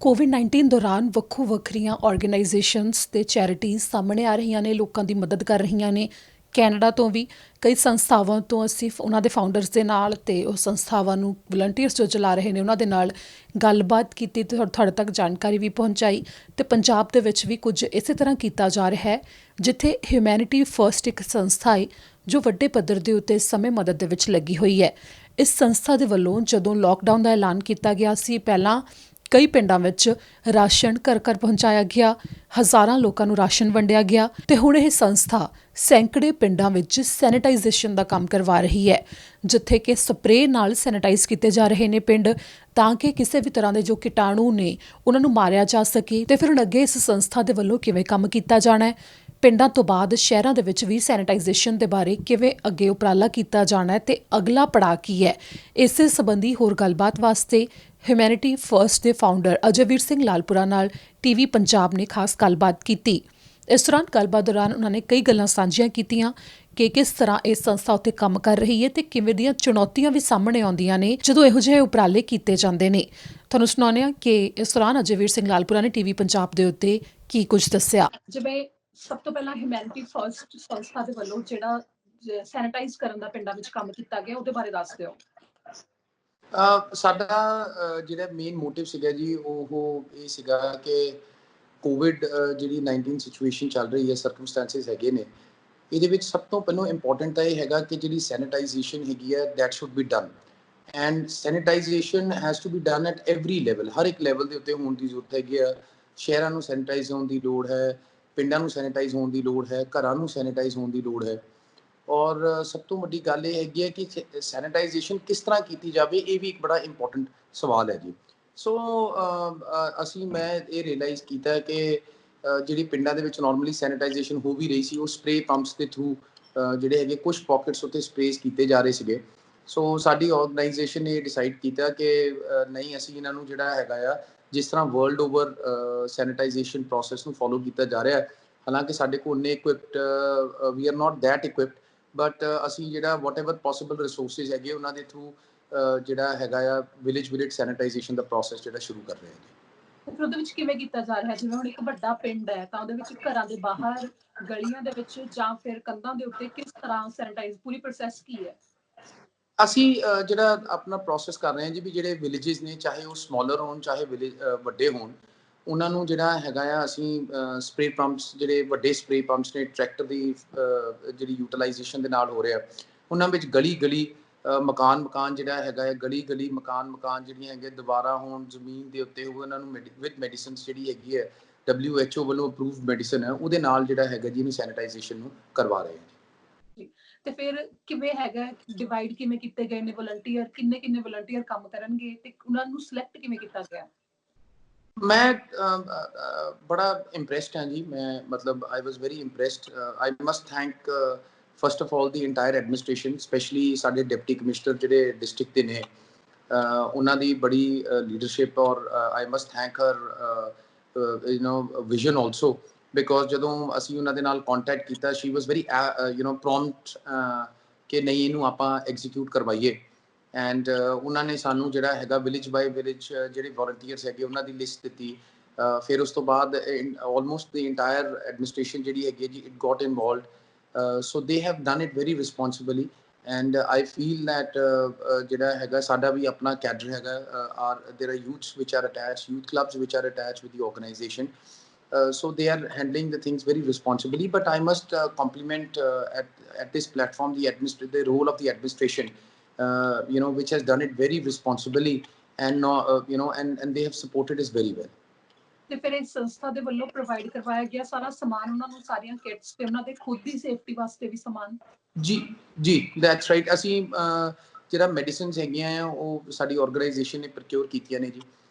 ਕੋਵਿਡ-19 ਦੌਰਾਨ ਵੱਖੋ-ਵੱਖਰੀਆਂ ਆਰਗੇਨਾਈਜੇਸ਼ਨਸ ਤੇ ਚੈਰਿਟੀਜ਼ ਸਾਹਮਣੇ ਆ ਰਹੀਆਂ ਨੇ, ਲੋਕਾਂ ਦੀ ਮਦਦ ਕਰ ਰਹੀਆਂ ਨੇ। ਕੈਨੇਡਾ ਤੋਂ ਵੀ ਕਈ ਸੰਸਥਾਵਾਂ ਤੋਂ ਅਸੀਂ ਉਹਨਾਂ ਦੇ ਫਾਊਂਡਰਸ ਦੇ ਨਾਲ ਤੇ ਉਹ ਸੰਸਥਾਵਾਂ ਨੂੰ ਵਲੰਟੀਅਰਸ ਜੋ ਚਲਾ ਰਹੇ ਨੇ ਉਹਨਾਂ ਦੇ ਨਾਲ ਗੱਲਬਾਤ ਕੀਤੀ ਤੇ ਤੁਹਾਡੇ ਤੱਕ ਜਾਣਕਾਰੀ ਵੀ ਪਹੁੰਚਾਈ। ਤੇ ਪੰਜਾਬ ਦੇ ਵਿੱਚ ਵੀ ਕੁਝ ਇਸੇ ਤਰ੍ਹਾਂ ਕੀਤਾ ਜਾ ਰਿਹਾ ਹੈ, ਜਿੱਥੇ ਹਿਊਮੈਨਿਟੀ ਫਰਸਟ ਇੱਕ ਸੰਸਥਾ ਹੈ ਜੋ ਵੱਡੇ ਪੱਧਰ ਦੇ ਉੱਤੇ ਇਸ ਸਮੇਂ ਮਦਦ ਦੇ ਵਿੱਚ ਲੱਗੀ ਹੋਈ ਹੈ। ਇਸ ਸੰਸਥਾ ਦੇ ਵੱਲੋਂ ਜਦੋਂ ਲੋਕਡਾਊਨ ਦਾ ਐਲਾਨ ਕੀਤਾ ਗਿਆ ਸੀ, ਪਹਿਲਾਂ ਕਈ ਪਿੰਡਾਂ ਵਿੱਚ ਰਾਸ਼ਨ ਘਰ ਘਰ ਪਹੁੰਚਾਇਆ ਗਿਆ, ਹਜ਼ਾਰਾਂ ਲੋਕਾਂ ਨੂੰ ਰਾਸ਼ਨ ਵੰਡਿਆ ਗਿਆ ਤੇ ਹੁਣ ਇਹ ਸੰਸਥਾ ਸੈਂਕੜੇ ਪਿੰਡਾਂ ਵਿੱਚ ਸੈਨੀਟਾਈਜੇਸ਼ਨ ਦਾ ਕੰਮ ਕਰਵਾ ਰਹੀ ਹੈ, ਜਿੱਥੇ ਕਿ ਸਪਰੇਅ ਨਾਲ ਸੈਨੀਟਾਈਜ਼ ਕੀਤੇ ਜਾ ਰਹੇ ਨੇ ਪਿੰਡ, ਤਾਂ ਕਿ ਕਿਸੇ ਵੀ ਤਰ੍ਹਾਂ ਦੇ ਜੋ ਕੀਟਾਣੂ ਨੇ ਉਹਨਾਂ ਨੂੰ ਮਾਰਿਆ ਜਾ ਸਕੇ। ਤੇ ਫਿਰ ਹੁਣ ਅੱਗੇ ਇਸ ਸੰਸਥਾ ਦੇ ਵੱਲੋਂ ਕਿਵੇਂ ਕੰਮ ਕੀਤਾ ਜਾਣਾ ਹੈ, ਪਿੰਡਾਂ ਤੋਂ ਬਾਅਦ ਸ਼ਹਿਰਾਂ ਦੇ ਵਿੱਚ ਵੀ ਸੈਨੀਟਾਈਜੇਸ਼ਨ ਦੇ ਬਾਰੇ ਕਿਵੇਂ ਅੱਗੇ ਉਪਰਾਲਾ ਕੀਤਾ ਜਾਣਾ ਹੈ ਤੇ ਅਗਲਾ ਪੜਾਅ ਕੀ ਹੈ, ਇਸੇ ਸੰਬੰਧੀ ਹੋਰ ਗੱਲਬਾਤ ਵਾਸਤੇ ਹਿਊਮੈਨਿਟੀ ਫਰਸਟ ਦੇ ਫਾਊਂਡਰ ਅਜੈਵੀਰ ਸਿੰਘ ਲਾਲਪੁਰਾ ਨਾਲ ਟੀਵੀ ਪੰਜਾਬ ਨੇ ਖਾਸ ਗੱਲਬਾਤ ਕੀਤੀ। ਇਸ ਦੌਰਾਨ ਗੱਲਬਾਤ ਦੌਰਾਨ ਉਹਨਾਂ ਨੇ ਕਈ ਗੱਲਾਂ ਸਾਂਝੀਆਂ ਕੀਤੀਆਂ ਕਿ ਕਿਸ ਤਰ੍ਹਾਂ ਇਹ ਸੰਸਥਾ ਉੱਤੇ ਕੰਮ ਕਰ ਰਹੀ ਹੈ ਤੇ ਕਿਵੇਂ ਦੀਆਂ ਚੁਣੌਤੀਆਂ ਵੀ ਸਾਹਮਣੇ ਆਉਂਦੀਆਂ ਨੇ ਜਦੋਂ ਇਹੋ ਜਿਹੇ ਉਪਰਾਲੇ ਕੀਤੇ ਜਾਂਦੇ ਨੇ। ਤੁਹਾਨੂੰ ਸੁਣਾਉਂਦੇ ਹਾਂ ਕਿ ਇਸ ਦੌਰਾਨ ਅਜੈਵੀਰ ਸਿੰਘ ਲਾਲਪੁਰਾ ਨੇ ਟੀਵੀ ਪੰਜਾਬ ਦੇ ਉੱਤੇ ਕੀ ਕੁਝ ਦੱਸਿਆ। ਜਿਵੇਂ ਸਭ ਤੋਂ ਪਹਿਲਾਂ ਹਿਊਮੈਨਿਟੀ ਫਰਸਟ ਸੰਸਥਾ ਦੇ ਵੱਲੋਂ ਜਿਹੜਾ ਸੈਨੀਟਾਈਜ਼ ਕਰਨ ਦਾ ਪਿੰਡਾਂ ਵਿੱਚ ਕੰਮ ਕੀਤਾ ਗਿਆ, ਉਹਦੇ ਬਾਰੇ ਦੱਸ ਦਿਓ। ਸਾਡਾ ਜਿਹੜਾ ਮੇਨ ਮੋਟਿਵ ਸੀਗਾ ਜੀ, ਉਹ ਇਹ ਸੀਗਾ ਕਿ ਕੋਵਿਡ ਜਿਹੜੀ 19 ਸਿਚੁਏਸ਼ਨ ਚੱਲ ਰਹੀ ਹੈ, ਸਰਕਮਸਟੈਂਸਿਸ ਹੈਗੇ ਨੇ, ਇਹਦੇ ਵਿੱਚ ਸਭ ਤੋਂ ਪਹਿਲਾਂ ਇੰਪੋਰਟੈਂਟ ਤਾਂ ਇਹ ਹੈਗਾ ਕਿ ਜਿਹੜੀ ਸੈਨੀਟਾਈਜੇਸ਼ਨ ਹੈਗੀ ਹੈ that should be done, and sanitization has to be done at every level, ਹਰ ਇੱਕ ਲੈਵਲ ਦੇ ਉੱਤੇ ਹੋਣ ਦੀ ਜ਼ਰੂਰਤ ਹੈਗੀ ਆ। ਸ਼ਹਿਰਾਂ ਨੂੰ ਸੈਨੀਟਾਈਜ਼ ਹੋਣ ਦੀ ਲੋੜ ਹੈ, ਪਿੰਡਾਂ ਨੂੰ ਸੈਨੀਟਾਈਜ਼ ਹੋਣ ਦੀ ਲੋੜ ਹੈ, ਘਰਾਂ ਨੂੰ ਸੈਨੀਟਾਈਜ਼ ਹੋਣ ਦੀ ਲੋੜ ਹੈ। ਔਰ ਸਭ ਤੋਂ ਵੱਡੀ ਗੱਲ ਇਹ ਹੈਗੀ ਹੈ ਕਿ ਸੈਨੀਟਾਈਜੇਸ਼ਨ ਕਿਸ ਤਰ੍ਹਾਂ ਕੀਤੀ ਜਾਵੇ, ਇਹ ਵੀ ਇੱਕ ਬੜਾ ਇੰਪੋਰਟੈਂਟ ਸਵਾਲ ਹੈ ਜੀ। ਸੋ ਮੈਂ ਇਹ ਰਿਅਲਾਈਜ਼ ਕੀਤਾ ਕਿ ਜਿਹੜੀ ਪਿੰਡਾਂ ਦੇ ਵਿੱਚ ਨਾਰਮਲੀ ਸੈਨੀਟਾਈਜੇਸ਼ਨ ਹੋ ਵੀ ਰਹੀ ਸੀ, ਉਹ ਸਪਰੇ ਪੰਪਸ ਦੇ ਥਰੂ ਜਿਹੜੇ ਹੈਗੇ ਕੁਝ ਪਾਕਟਸ ਉੱਤੇ ਸਪਰੇਜ਼ ਕੀਤੇ ਜਾ ਰਹੇ ਸੀਗੇ। ਸੋ ਸਾਡੀ ਆਰਗੇਨਾਈਜੇਸ਼ਨ ਨੇ ਡਿਸਾਈਡ ਕੀਤਾ ਕਿ ਨਹੀਂ, ਅਸੀਂ ਇਹਨਾਂ ਨੂੰ ਜਿਹੜਾ ਹੈਗਾ ਆ, ਜਿਸ ਤਰ੍ਹਾਂ ਵਰਲਡ ਓਵਰ ਸੈਨੀਟਾਈਜੇਸ਼ਨ ਪ੍ਰੋਸੈਸ ਨੂੰ ਫੋਲੋ ਕੀਤਾ ਜਾ ਰਿਹਾ ਹੈ, ਹਾਲਾਂਕਿ ਸਾਡੇ ਕੋਲ ਉਨੇ equipped we are not that equipped, but ਅਸੀਂ ਜਿਹੜਾ ਵਾਟ ਐਵਰ ਪੋਸੀਬਲ ਰਿਸੋਰਸਿਸ ਹੈਗੇ ਉਹਨਾਂ ਦੇ ਥਰੂ ਜਿਹੜਾ ਹੈਗਾ ਆ ਵਿਲੇਜ ਸੈਨੀਟਾਈਜੇਸ਼ਨ ਦਾ ਪ੍ਰੋਸੈਸ ਜਿਹੜਾ ਸ਼ੁਰੂ ਕਰ ਰਹੇ ਹਾਂ। ਫਿਰ ਉਹਦੇ ਵਿੱਚ ਕਿਵੇਂ ਕੀਤਾ ਜਾ ਰਿਹਾ? ਜਿਵੇਂ ਹੁਣ ਇੱਕ ਵੱਡਾ ਪਿੰਡ ਹੈ ਤਾਂ ਉਹਦੇ ਵਿੱਚ ਘਰਾਂ ਦੇ ਬਾਹਰ, ਗਲੀਆਂ ਦੇ ਵਿੱਚ ਜਾਂ ਫਿਰ ਕੰਧਾਂ ਦੇ ਉੱਤੇ ਕਿਸ ਤਰ੍ਹਾਂ ਸੈਨੀਟਾਈਜ਼, ਪੂਰੀ ਪ੍ਰੋਸੈਸ ਕੀ ਹੈ? ਅਸੀਂ ਜਿਹੜਾ ਆਪਣਾ ਪ੍ਰੋਸੈਸ ਕਰ ਰਹੇ ਹਾਂ ਜੀ, ਵੀ ਜਿਹੜੇ ਵਿਲੇजेस ਨੇ, ਚਾਹੇ ਉਹ ਸਮਾਲਰ ਹੋਣ ਚਾਹੇ ਵੱਡੇ ਹੋਣ, ਉਹਨਾਂ ਨੂੰ ਜਿਹੜਾ ਹੈਗਾ ਆ, ਅਸੀਂ ਸਪਰੇ ਪੰਪਸ, ਜਿਹੜੇ ਵੱਡੇ ਸਪਰੇ ਪੰਪਸ ਨੇ ਟਰੈਕਟਰ ਦੀ ਜਿਹੜੀ ਯੂਟੀਲਾਈਜੇਸ਼ਨ ਦੇ ਨਾਲ ਹੋ ਰਿਹਾ, ਉਹਨਾਂ ਵਿੱਚ ਗਲੀ ਗਲੀ ਮਕਾਨ ਜਿਹੜਾ ਹੈਗਾ ਹੈ, ਗਲੀ ਮਕਾਨ ਜਿਹੜੀਆਂ ਹੈਗੇ ਦੁਬਾਰਾ ਹੋਣ, ਜ਼ਮੀਨ ਦੇ ਉੱਤੇ ਹੋਵੇ, ਉਹਨਾਂ ਨੂੰ ਵਿਦ ਮੈਡੀਸਿਨਸ ਜਿਹੜੀ ਹੈਗੀ ਹੈ WHO ਵੱਲੋਂ ਅਪਰੂਵਡ ਮੈਡੀਸਨ ਹੈ, ਉਹਦੇ ਨਾਲ ਜਿਹੜਾ ਹੈਗਾ ਜੀ ਇਹਨੂੰ ਸੈਨੀਟਾਈਜੇਸ਼ਨ ਨੂੰ ਕਰਵਾ ਰਹੇ ਹਾਂ। ਤੇ ਫਿਰ ਕਿਵੇਂ ਹੈਗਾ, ਡਿਵਾਈਡ ਕਿਵੇਂ ਕੀਤੇ ਗਏ ਨੇ ਵਲੰਟੀਅਰ, ਕਿੰਨੇ ਵਲੰਟੀਅਰ ਕੰਮ ਕਰਨਗੇ ਤੇ ਉਹਨਾਂ ਨੂੰ ਸਿਲੈਕਟ ਕਿਵੇਂ ਕੀਤਾ ਗਿਆ? ਮੈਂ ਬੜਾ ਇੰਪ੍ਰੈਸਡ ਹਾਂ ਜੀ, ਮੈਂ ਮਤਲਬ I was very impressed. I must thank first of all the entire administration, specially ਸਾਡੇ ਡਿਪਟੀ ਕਮਿਸ਼ਨਰ ਜਿਹੜੇ ਡਿਸਟ੍ਰਿਕਟ ਦੇ ਨੇ, ਉਹਨਾਂ ਦੀ ਬੜੀ ਲੀਡਰਸ਼ਿਪ, ਔਰ I must thank her vision also, because ਜਦੋਂ ਅਸੀਂ ਉਹਨਾਂ ਦੇ ਨਾਲ ਕੰਟੈਕਟ ਕੀਤਾ, ਸ਼ੀ ਵਾਸ ਵੈਰੀ ਪ੍ਰੋਮਪਟ ਕਿ ਨਹੀਂ, ਇਹਨੂੰ ਆਪਾਂ ਐਗਜ਼ੀਕਿਊਟ ਕਰਵਾਈਏ। ਐਂਡ ਉਹਨਾਂ ਨੇ ਸਾਨੂੰ ਜਿਹੜਾ ਹੈਗਾ ਵਿਲੇਜ ਬਾਏ ਵਿਲੇਜ ਜਿਹੜੇ ਵੋਲੰਟੀਅਰਸ ਹੈਗੇ ਉਹਨਾਂ ਦੀ ਲਿਸਟ ਦਿੱਤੀ। ਫਿਰ ਉਸ ਤੋਂ ਬਾਅਦ ਆਲਮੋਸਟ ਦੀ ਇੰਟਾਇਰ ਐਡਮਿਨਿਸਟ੍ਰੇਸ਼ਨ ਜਿਹੜੀ ਹੈਗੀ ਜੀ, it goat involved. So they have done it very responsibly, and I feel that ਜਿਹੜਾ ਹੈਗਾ ਸਾਡਾ ਵੀ ਆਪਣਾ ਕੈਡਰ ਹੈਗਾ, ਦੇਰ ਆਰ ਯੂਥਸ ਵਿਚ ਆਰ ਅਟੈਚ, ਯੂਥ ਕਲੱਬਸ ਵਿਚ are attach with the organisation. So they are handling the things very responsibly, but I must compliment at this platform the role of the administration, which has done it very responsibly, and and they have supported us very well. ਤੇ ਫਿਰ ਇਸ ਸੰਸਥਾ ਦੇ ਵੱਲੋਂ provide ਕਰਵਾਇਆ ਗਿਆ ਸਾਰਾ ਸਮਾਨ, ਉਹਨਾਂ ਨੂੰ ਸਾਰੀਆਂ ਕਿਟਸ ਤੇ ਉਹਨਾਂ ਦੇ ਖੁਦ ਦੀ ਸੇਫਟੀ ਵਾਸਤੇ ਵੀ ਸਮਾਨ? ਜੀ ਦੈਟਸ ਰਾਈਟ। ਅਸੀਂ ਜਿਹੜਾ ਮੈਡੀਸਿਨਸ ਹੈਗੀਆਂ ਆ, ਉਹ ਸਾਡੀ ਆਰਗੇਨਾਈਜੇਸ਼ਨ ਨੇ ਪ੍ਰੋਕਿਉਰ ਕੀਤੀਆਂ ਨੇ ਜੀ,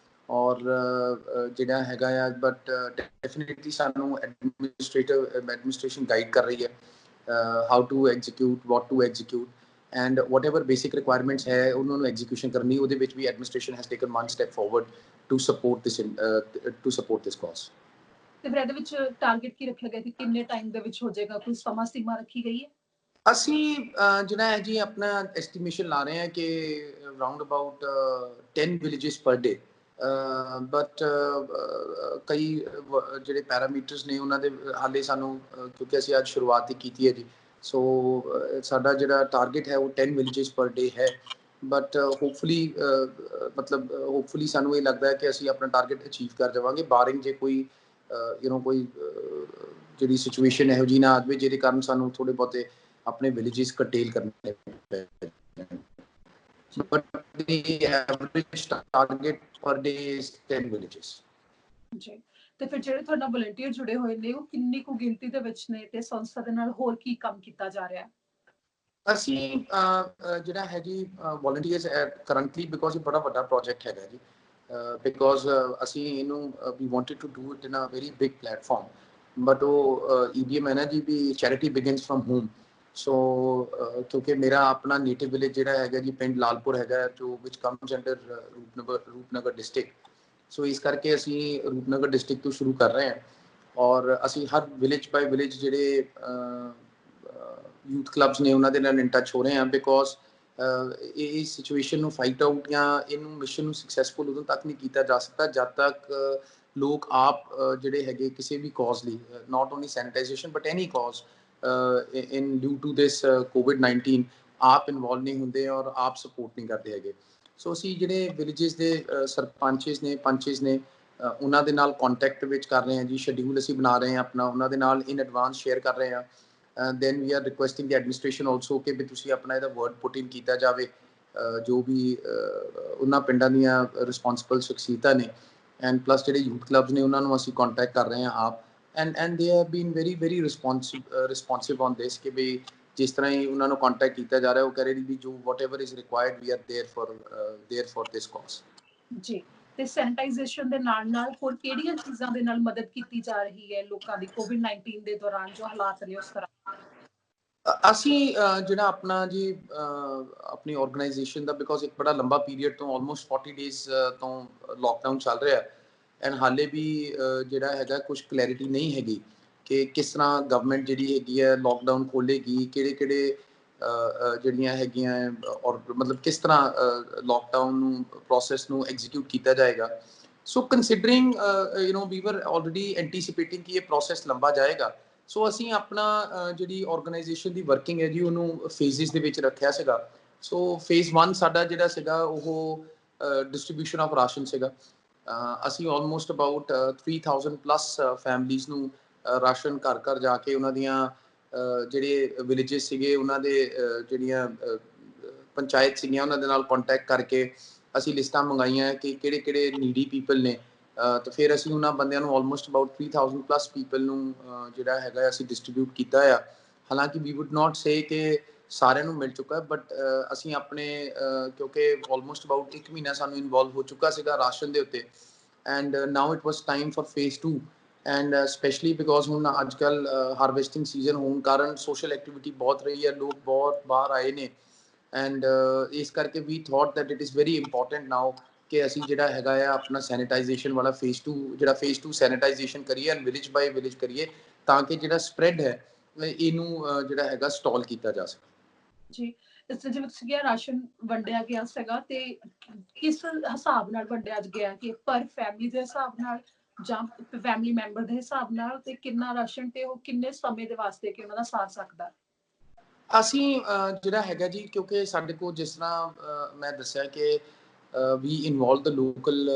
ਔਰ ਜਿਹੜਾ ਹੈਗਾ ਆ, ਬਟ ਡੈਫੀਨਿਟਲੀ ਸਾਨੂੰ ਐਡਮਿਨਿਸਟ੍ਰੇਸ਼ਨ ਗਾਈਡ ਕਰ ਰਹੀ ਹੈ, how to execute, what to execute, and whatever basic requirements ਹੈ ਉਹਨਾਂ ਨੂੰ ਐਗਜ਼ੀਕਿਊਸ਼ਨ ਕਰਨੀ, ਉਹਦੇ ਵਿੱਚ ਵੀ administration has taken one step forward to support this cause. ਤੇ ਫਿਰ ਇਹਦੇ ਵਿੱਚ ਟਾਰਗੇਟ ਕੀ ਰੱਖਿਆ ਗਿਆ ਕਿ ਕਿੰਨੇ ਟਾਈਮ ਦੇ ਵਿੱਚ ਹੋ ਜਾਏਗਾ, ਕੋਈ ਸਮਾਂ ਸੀਮਾ ਰੱਖੀ ਗਈ ਹੈ? ਅਸੀਂ ਜਿਹੜਾ ਹੈ ਜੀ ਆਪਣਾ ਐਸਟੀਮੇਸ਼ਨ ਲਾ ਰਹੇ ਹਾਂ ਕਿ ਅਰਾਊਂਡ ਅਬਾਊਟ 10 ਵਿਲੇजेस ਪਰ ਡੇ ਬਟ ਕਈ ਜਿਹੜੇ ਪੈਰਾਮੀਟਰਸ ਨੇ ਉਹਨਾਂ ਦੇ ਹਾਲੇ ਸਾਨੂੰ ਕਿਉਂਕਿ ਅਸੀਂ ਅੱਜ ਸ਼ੁਰੂਆਤ ਹੀ ਕੀਤੀ ਹੈ ਜੀ, ਸੋ ਸਾਡਾ ਜਿਹੜਾ ਟਾਰਗੇਟ ਹੈ ਉਹ 10 ਵਿਲੇजेस ਪਰ ਡੇ ਹੈ, ਬਟ ਹੋਪਫੁਲੀ ਮਤਲਬ ਹੋਪਫੁਲੀ ਸਾਨੂੰ ਇਹ ਲੱਗਦਾ ਹੈ ਕਿ ਅਸੀਂ ਆਪਣਾ ਟਾਰਗੇਟ ਅਚੀਵ ਕਰ ਜਾਵਾਂਗੇ, ਬਾਰਿੰਗ ਜੇ ਕੋਈ ਕੋਈ ਜਿਹੜੀ ਸਿਚੁਏਸ਼ਨ ਇਹੋ ਜਿਹੀ ਨਾ ਆਵੇ ਜਿਹਦੇ ਕਾਰਨ ਸਾਨੂੰ ਥੋੜੇ ਬਹੁਤੇ ਆਪਣੇ ਵਿਲੇजेस ਕਰਟੇਲ ਕਰਨੇ ਪੈ। But the average target per day is 10 villages. ਜੀ, ਤੇ ਫਿਰ ਜਿਹੜੇ ਤੁਹਾਡਾ ਵਲੰਟੀਅਰ ਜੁੜੇ ਹੋਏ ਨੇ ਉਹ ਕਿੰਨੀ ਕੁ ਗਿਣਤੀ ਦੇ ਵਿੱਚ ਨੇ ਤੇ ਸੰਸਥਾ ਦੇ ਨਾਲ ਹੋਰ ਕੀ ਕੰਮ ਕੀਤਾ ਜਾ ਰਿਹਾ ਹੈ? ਅਸੀਂ ਜਿਹੜਾ ਹੈ ਜੀ ਵੋਲੰਟੀਅਰਸ ਕਰੰਟਲੀ, ਬਿਕੋਜ਼ ਇਹ ਬੜਾ ਵੱਡਾ ਪ੍ਰੋਜੈਕਟ ਹੈਗਾ ਜੀ, ਬਿਕੋਜ਼ ਅਸੀਂ ਇਹਨੂੰ ਵੀ wanted to do it in a very big platform, but ਉਹ EBM ਹੈ ਨਾ ਜੀ ਵੀ charity begins from home. So ਕਿਉਂਕਿ ਮੇਰਾ ਆਪਣਾ ਨੇਟਿਵ ਵਿਲੇਜ ਜਿਹੜਾ ਹੈਗਾ ਜੀ ਪਿੰਡ ਲਾਲਪੁਰ ਹੈਗਾ, ਜੋ ਵਿਚ ਕਮਸ ਅੰਡਰ ਰੂਪਨਗਰ ਡਿਸਟ੍ਰਿਕਟ। ਸੋ ਇਸ ਕਰਕੇ ਅਸੀਂ ਰੂਪਨਗਰ ਡਿਸਟ੍ਰਿਕਟ ਤੋਂ ਸ਼ੁਰੂ ਕਰ ਰਹੇ ਹਾਂ, ਔਰ ਅਸੀਂ ਹਰ ਵਿਲੇਜ ਬਾਈ ਵਿਲੇਜ ਜਿਹੜੇ ਯੂਥ ਕਲੱਬਸ ਨੇ ਉਹਨਾਂ ਦੇ ਨਾਲ ਇਨ ਟੱਚ ਹੋ ਰਹੇ ਹਾਂ, ਬਿਕੋਜ਼ ਇਹ ਸਿਚੁਏਸ਼ਨ ਨੂੰ ਫਾਈਟ ਆਊਟ ਜਾਂ ਇਹਨੂੰ ਮਿਸ਼ਨ ਨੂੰ ਸਕਸੈਸਫੁਲ ਉਦੋਂ ਤੱਕ ਨਹੀਂ ਕੀਤਾ ਜਾ ਸਕਦਾ ਜਦ ਤੱਕ ਲੋਕ ਆਪ ਜਿਹੜੇ ਹੈਗੇ ਕਿਸੇ ਵੀ ਕਾਜ਼ ਲਈ, not only sanitisation but any cause in due to this COVID-19 ਆਪ ਇਨਵੋਲਵ ਨਹੀਂ ਹੁੰਦੇ ਔਰ ਆਪ ਸਪੋਰਟ ਨਹੀਂ ਕਰਦੇ ਹੈਗੇ। ਸੋ ਅਸੀਂ ਜਿਹੜੇ ਵਿਲੇजेस ਦੇ ਸਰਪੰਚਸ ਨੇ, ਪੰਚਸ ਨੇ, ਉਹਨਾਂ ਦੇ ਨਾਲ ਕੰਟੈਕਟ ਵਿੱਚ ਕਰ ਰਹੇ ਹਾਂ ਜੀ, ਸ਼ਡਿਊਲ ਅਸੀਂ ਬਣਾ ਰਹੇ ਹਾਂ ਆਪਣਾ, ਉਹਨਾਂ ਦੇ ਨਾਲ ਇਨ ਐਡਵਾਂਸ ਸ਼ੇਅਰ ਕਰ ਰਹੇ ਹਾਂ। Then we R requesting the administration also ਕਿ ਵੀ ਤੁਸੀਂ ਆਪਣਾ ਇਹਦਾ ਵਰਡ ਪੁੱਟ ਇਨ ਕੀਤਾ ਜਾਵੇ, ਜੋ ਵੀ ਉਹਨਾਂ ਪਿੰਡਾਂ ਦੀਆਂ ਰਿਸਪੌਂਸਿਬਲ ਸ਼ਖਸੀਅਤਾਂ ਨੇ, ਐਂਡ ਪਲੱਸ ਜਿਹੜੇ ਯੂਥ ਕਲੱਬਸ ਨੇ ਉਹਨਾਂ ਨੂੰ ਅਸੀਂ ਕੰਟੈਕਟ ਕਰ ਰਹੇ ਹਾਂ ਆਪ, and they have been very responsive on this ਕਿ ਵੀ ਜਿਸ ਤਰ੍ਹਾਂ ਹੀ ਉਹਨਾਂ ਨੂੰ ਕੰਟੈਕਟ ਕੀਤਾ ਜਾ ਰਿਹਾ ਉਹ ਕਹਿ ਰਹੇ ਵੀ ਜੋ whatever is required we are there for this cause. ਜੀ, ਤੇ ਸੈਨੀਟਾਈਜੇਸ਼ਨ ਦੇ ਨਾਲ ਹੋਰ ਕਿਹੜੀਆਂ ਚੀਜ਼ਾਂ ਦੇ ਨਾਲ ਮਦਦ ਕੀਤੀ ਜਾ ਰਹੀ ਹੈ ਲੋਕਾਂ ਦੀ COVID-19 ਦੇ ਦੌਰਾਨ ਜੋ ਹਾਲਾਤ ਨੇ ਉਸ ਤਰ੍ਹਾਂ? ਅਸੀਂ ਜਿਹੜਾ ਆਪਣਾ ਜੀ ਆਪਣੀ ਆਰਗੇਨਾਈਜੇਸ਼ਨ ਦਾ, ਬਿਕੋਜ਼ ਇੱਕ ਬੜਾ ਲੰਬਾ ਪੀਰੀਅਡ ਤੋਂ ਆਲਮੋਸਟ 40 ਡੇਜ਼ ਤੋਂ ਲਾਕਡਾਊਨ ਚੱਲ ਰਿਹਾ ਐਂਡ ਹਾਲੇ ਵੀ ਜਿਹੜਾ ਹੈਗਾ ਕੁਝ ਕਲੈਰਿਟੀ ਨਹੀਂ ਹੈਗੀ ਕਿ ਕਿਸ ਤਰ੍ਹਾਂ ਗਵਰਨਮੈਂਟ ਜਿਹੜੀ ਹੈਗੀ ਹੈ ਲਾਕਡਾਊਨ ਖੋਲੇਗੀ, ਕਿਹੜੇ ਜਿਹੜੀਆਂ ਹੈਗੀਆਂ ਔਰ ਮਤਲਬ ਕਿਸ ਤਰ੍ਹਾਂ ਲਾਕਡਾਊਨ ਨੂੰ ਪ੍ਰੋਸੈਸ ਨੂੰ ਐਗਜ਼ੀਕਿਊਟ ਕੀਤਾ ਜਾਏਗਾ। ਸੋ ਕੰਸੀਡਰਿੰਗ ਵੀ ਵਰ ਆਲਰੇਡੀ ਐਂਟੀਸਿਪੇਟਿੰਗ ਕਿ ਇਹ ਪ੍ਰੋਸੈਸ ਲੰਬਾ ਜਾਏਗਾ, ਸੋ ਅਸੀਂ ਆਪਣਾ ਜਿਹੜੀ ਆਰਗੇਨਾਈਜੇਸ਼ਨ ਦੀ ਵਰਕਿੰਗ ਹੈ ਜੀ ਉਹਨੂੰ ਫੇਜ਼ਿਸ ਦੇ ਵਿੱਚ ਰੱਖਿਆ ਸੀਗਾ। ਸੋ ਫੇਜ਼ 1 ਸਾਡਾ ਜਿਹੜਾ ਸੀਗਾ ਉਹ ਡਿਸਟ੍ਰੀਬਿਊਸ਼ਨ ਆਫ ਰਾਸ਼ਨ ਸੀਗਾ। ਅਸੀਂ ਆਲਮੋਸਟ ਅਬਾਊਟ 3000 ਪਲੱਸ ਫੈਮਲੀਜ਼ ਨੂੰ ਰਾਸ਼ਨ ਘਰ ਘਰ ਜਾ ਕੇ ਉਹਨਾਂ ਦੀਆਂ ਜਿਹੜੇ ਵਿਲੇजेस ਸੀਗੇ ਉਹਨਾਂ ਦੇ ਜਿਹੜੀਆਂ ਪੰਚਾਇਤ ਸੀਗੀਆਂ ਉਹਨਾਂ ਦੇ ਨਾਲ ਕੰਟੈਕਟ ਕਰਕੇ ਅਸੀਂ ਲਿਸਟਾਂ ਮੰਗਾਈਆਂ ਕਿ ਕਿਹੜੇ ਕਿਹੜੇ ਨੀਡੀ ਪੀਪਲ ਨੇ, ਤੇ ਫਿਰ ਅਸੀਂ ਉਹਨਾਂ ਬੰਦਿਆਂ ਨੂੰ ਆਲਮੋਸਟ ਅਬਾਊਟ 3000 ਪਲੱਸ ਪੀਪਲ ਨੂੰ ਜਿਹੜਾ ਹੈਗਾ ਅਸੀਂ ਡਿਸਟ੍ਰੀਬਿਊਟ ਕੀਤਾ ਆ। ਹਾਲਾਂਕਿ ਵੀ ਵੁੱਡ ਨਾਟ ਸੇ ਕਿ ਸਾਰਿਆਂ ਨੂੰ ਮਿਲ ਚੁੱਕਾ, ਬਟ ਅਸੀਂ ਆਪਣੇ ਕਿਉਂਕਿ ਆਲਮੋਸਟ ਅਬਾਊਟ 1 ਮਹੀਨਾ ਸਾਨੂੰ ਇਨਵੋਲਵ ਹੋ ਚੁੱਕਾ ਸੀਗਾ ਰਾਸ਼ਨ ਦੇ ਉੱਤੇ, and now it was time for phase 2, and specially because ਹੁਣ ਅੱਜ ਕੱਲ ਹਾਰਵੈਸਟਿੰਗ ਸੀਜ਼ਨ ਹੋਣ ਕਾਰਨ ਸੋਸ਼ਲ ਐਕਟੀਵਿਟੀ ਬਹੁਤ ਰਹੀ ਹੈ, ਲੋਕ ਬਹੁਤ ਬਾਹਰ ਆਏ ਨੇ, ਐਂਡ ਇਸ ਕਰਕੇ we thought that it is very important now ਕਿ ਅਸੀਂ ਜਿਹੜਾ ਹੈਗਾ ਆ ਆਪਣਾ ਸੈਨੀਟਾਈਜੇਸ਼ਨ ਵਾਲਾ ਫੇਜ਼ 2 ਸੈਨੀਟਾਈਜੇਸ਼ਨ ਕਰੀਏ ਐਂਡ ਵਿਲੇਜ ਬਾਈ ਵਿਲੇਜ ਕਰੀਏ ਤਾਂ ਕਿ ਜਿਹੜਾ ਸਪਰੈਡ ਹੈ ਇਹਨੂੰ ਜਿਹੜਾ ਹੈਗਾ ਸਟਾਲ ਕੀਤਾ ਜਾ ਸਕੇ। ਜੀ, ਇਸ ਤਰ੍ਹਾਂ ਜਿਵੇਂ ਤੁਸੀਂ ਕਿਹਾ ਰਾਸ਼ਨ ਵੰਡਿਆ ਗਿਆ ਸੀਗਾ ਤੇ ਕਿਸ ਹਿਸਾਬ ਨਾਲ ਵੰਡਿਆ ਗਿਆ ਕਿ ਪਰ ਫੈਮਿਲੀ ਦੇ ਹਿਸਾਬ ਨਾਲ ਜਾਂ ਫੈਮਿਲੀ ਮੈਂਬਰ ਦੇ ਹਿਸਾਬ ਨਾਲ, ਤੇ ਕਿੰਨਾ ਰਾਸ਼ਨ ਤੇ ਉਹ ਕਿੰਨੇ ਸਮੇਂ ਦੇ ਵਾਸਤੇ ਕਿ ਉਹਨਾਂ ਦਾ ਸਾਰ ਸਕਦਾ? ਅਸੀਂ ਜਿਹੜਾ ਹੈਗਾ ਜੀ ਕਿਉਂਕਿ ਸਾਡੇ ਕੋਲ ਜਿਸ ਤਰ੍ਹਾਂ ਮੈਂ ਦੱਸਿਆ ਕਿ we involve the local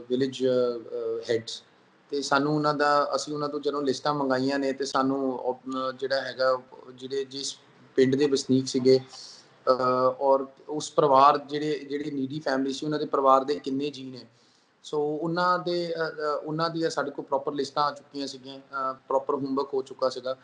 village heads, ਤੇ ਸਾਨੂੰ ਉਹਨਾਂ ਦਾ ਅਸੀਂ ਉਹਨਾਂ ਤੋਂ ਜਦੋਂ ਲਿਸਟਾਂ ਮੰਗਾਈਆਂ ਨੇ ਤੇ ਸਾਨੂੰ ਜਿਹੜਾ ਹੈਗਾ ਜਿਹੜੇ ਜਿਸ ਪਿੰਡ ਦੇ ਵਸਨੀਕ ਸੀਗੇ ਔਰ ਉਸ ਪਰਿਵਾਰ ਜਿਹੜੀ ਨੀਡੀ ਫੈਮਿਲੀ ਸੀ ਉਹਨਾਂ ਦੇ ਪਰਿਵਾਰ ਦੇ ਕਿੰਨੇ ਜੀ ਨੇ, ਸੋ ਉਹਨਾਂ ਦੀਆਂ ਸਾਡੇ ਕੋਲ ਪ੍ਰੋਪਰ ਲਿਸਟਾਂ ਆ ਚੁੱਕੀਆਂ ਸੀਗੀਆਂ, ਪ੍ਰੋਪਰ ਹੋਮਵਰਕ ਹੋ ਚੁੱਕਾ ਸੀਗਾ,